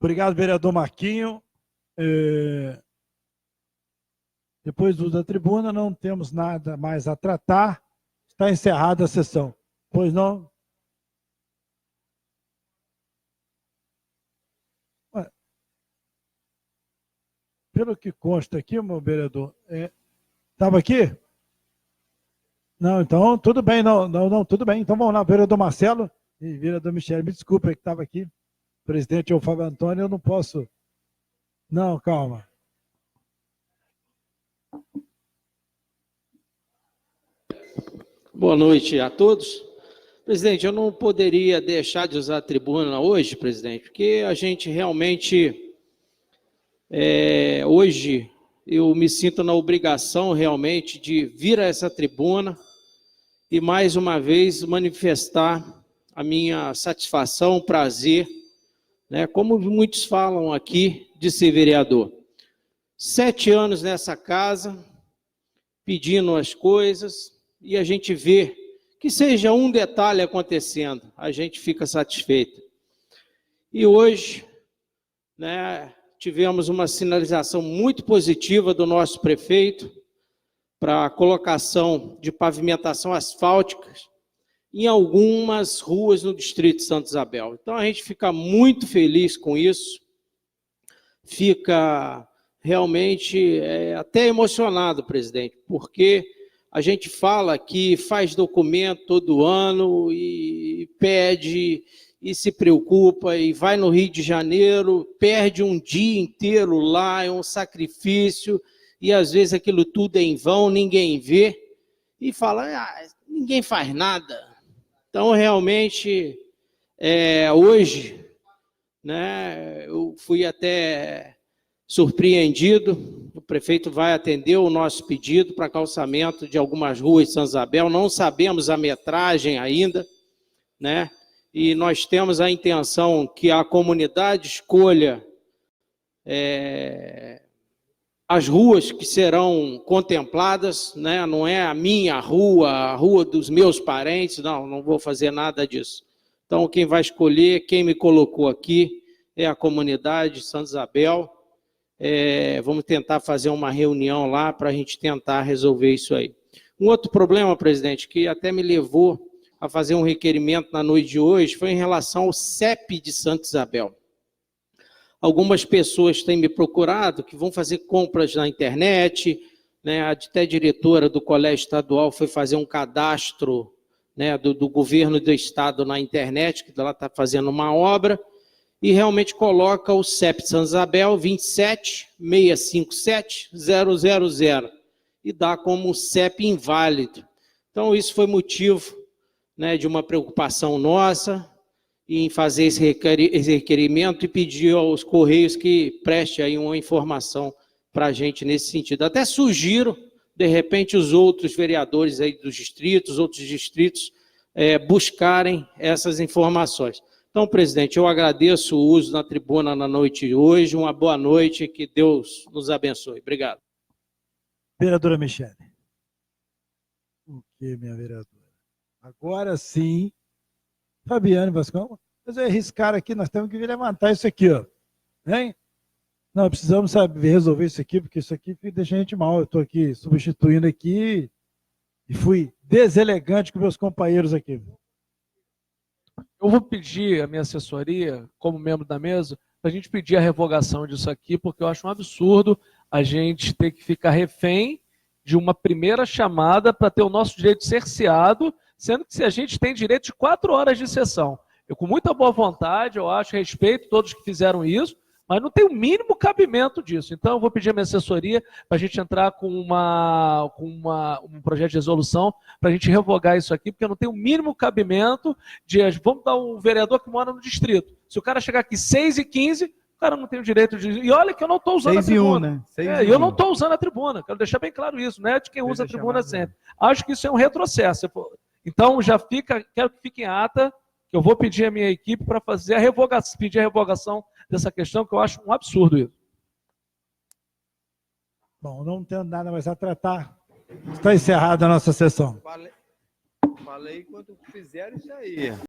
Obrigado, vereador Marquinho. Depois do uso da tribuna, não temos nada mais a tratar. Está encerrada a sessão. Pois não? Pelo que consta aqui, meu vereador, estava aqui? Não, então, tudo bem, não, tudo bem. Então, vamos lá, vereador Marcelo e vereador Michel, me desculpa que estava aqui. O presidente é o Fábio Antônio, eu não posso... Não, calma. Boa noite a todos. Presidente, eu não poderia deixar de usar a tribuna hoje, presidente, porque a gente realmente, hoje, eu me sinto na obrigação realmente de vir a essa tribuna e mais uma vez manifestar a minha satisfação, prazer, né, como muitos falam aqui, de ser vereador. 7 anos nessa casa, pedindo as coisas, e a gente vê que seja um detalhe acontecendo, a gente fica satisfeito. E hoje, né, tivemos uma sinalização muito positiva do nosso prefeito para a colocação de pavimentação asfáltica em algumas ruas no distrito de Santa Isabel. Então a gente fica muito feliz com isso, fica realmente até emocionado, presidente, porque a gente fala que faz documento todo ano e pede e se preocupa e vai no Rio de Janeiro, perde um dia inteiro lá, é um sacrifício, e às vezes aquilo tudo é em vão, ninguém vê, e fala, ninguém faz nada. Então, realmente, hoje, né, eu fui até surpreendido. O prefeito vai atender o nosso pedido para calçamento de algumas ruas de Santa Isabel. Não sabemos a metragem ainda, né? E nós temos a intenção que a comunidade escolha as ruas que serão contempladas, né? Não é a minha rua, a rua dos meus parentes, não vou fazer nada disso. Então, quem vai escolher, quem me colocou aqui, é a comunidade de Santa Isabel. Vamos tentar fazer uma reunião lá para a gente tentar resolver isso aí. Um outro problema, presidente, que até me levou a fazer um requerimento na noite de hoje, foi em relação ao CEP de Santa Isabel. Algumas pessoas têm me procurado que vão fazer compras na internet, né? Até a diretora do Colégio Estadual foi fazer um cadastro, né, do governo do estado na internet, que ela está fazendo uma obra, e realmente coloca o CEP de Santa Isabel 27657-000 e dá como CEP inválido. Então, isso foi motivo, né, de uma preocupação nossa em fazer esse requerimento e pedir aos Correios que preste aí uma informação para a gente nesse sentido. Até sugiro, de repente, os outros vereadores aí dos distritos, outros distritos, buscarem essas informações. Então, presidente, eu agradeço o uso na tribuna na noite de hoje. Uma boa noite, que Deus nos abençoe. Obrigado. Vereadora Michele. O que, minha vereadora? Agora sim, Fabiane Vascão, mas eu arriscar aqui, nós temos que levantar isso aqui, ó. Hein? Não, precisamos resolver isso aqui, porque isso aqui deixa a gente mal. Eu estou aqui substituindo aqui e fui deselegante com meus companheiros aqui. Eu vou pedir a minha assessoria, como membro da mesa, para a gente pedir a revogação disso aqui, porque eu acho um absurdo a gente ter que ficar refém de uma primeira chamada para ter o nosso direito cerceado, sendo que a gente tem direito de 4 horas de sessão. Eu, com muita boa vontade, eu acho, respeito todos que fizeram isso, mas não tem o mínimo cabimento disso. Então, eu vou pedir a minha assessoria para a gente entrar com um projeto de resolução para a gente revogar isso aqui, porque não tem o mínimo cabimento de... Vamos dar um vereador que mora no distrito. Se o cara chegar aqui 6h15, o cara não tem o direito de... E olha que eu não estou usando a tribuna. Eu não estou usando a tribuna. Quero deixar bem claro isso. Não é de quem usa a tribuna sempre. Acho que isso é um retrocesso. Então, já fica... Quero que fique em ata, que eu vou pedir a minha equipe para fazer pedir a revogação dessa questão, que eu acho um absurdo isso. Bom, não tenho nada mais a tratar. Está encerrada a nossa sessão. Falei quando fizeram isso aí.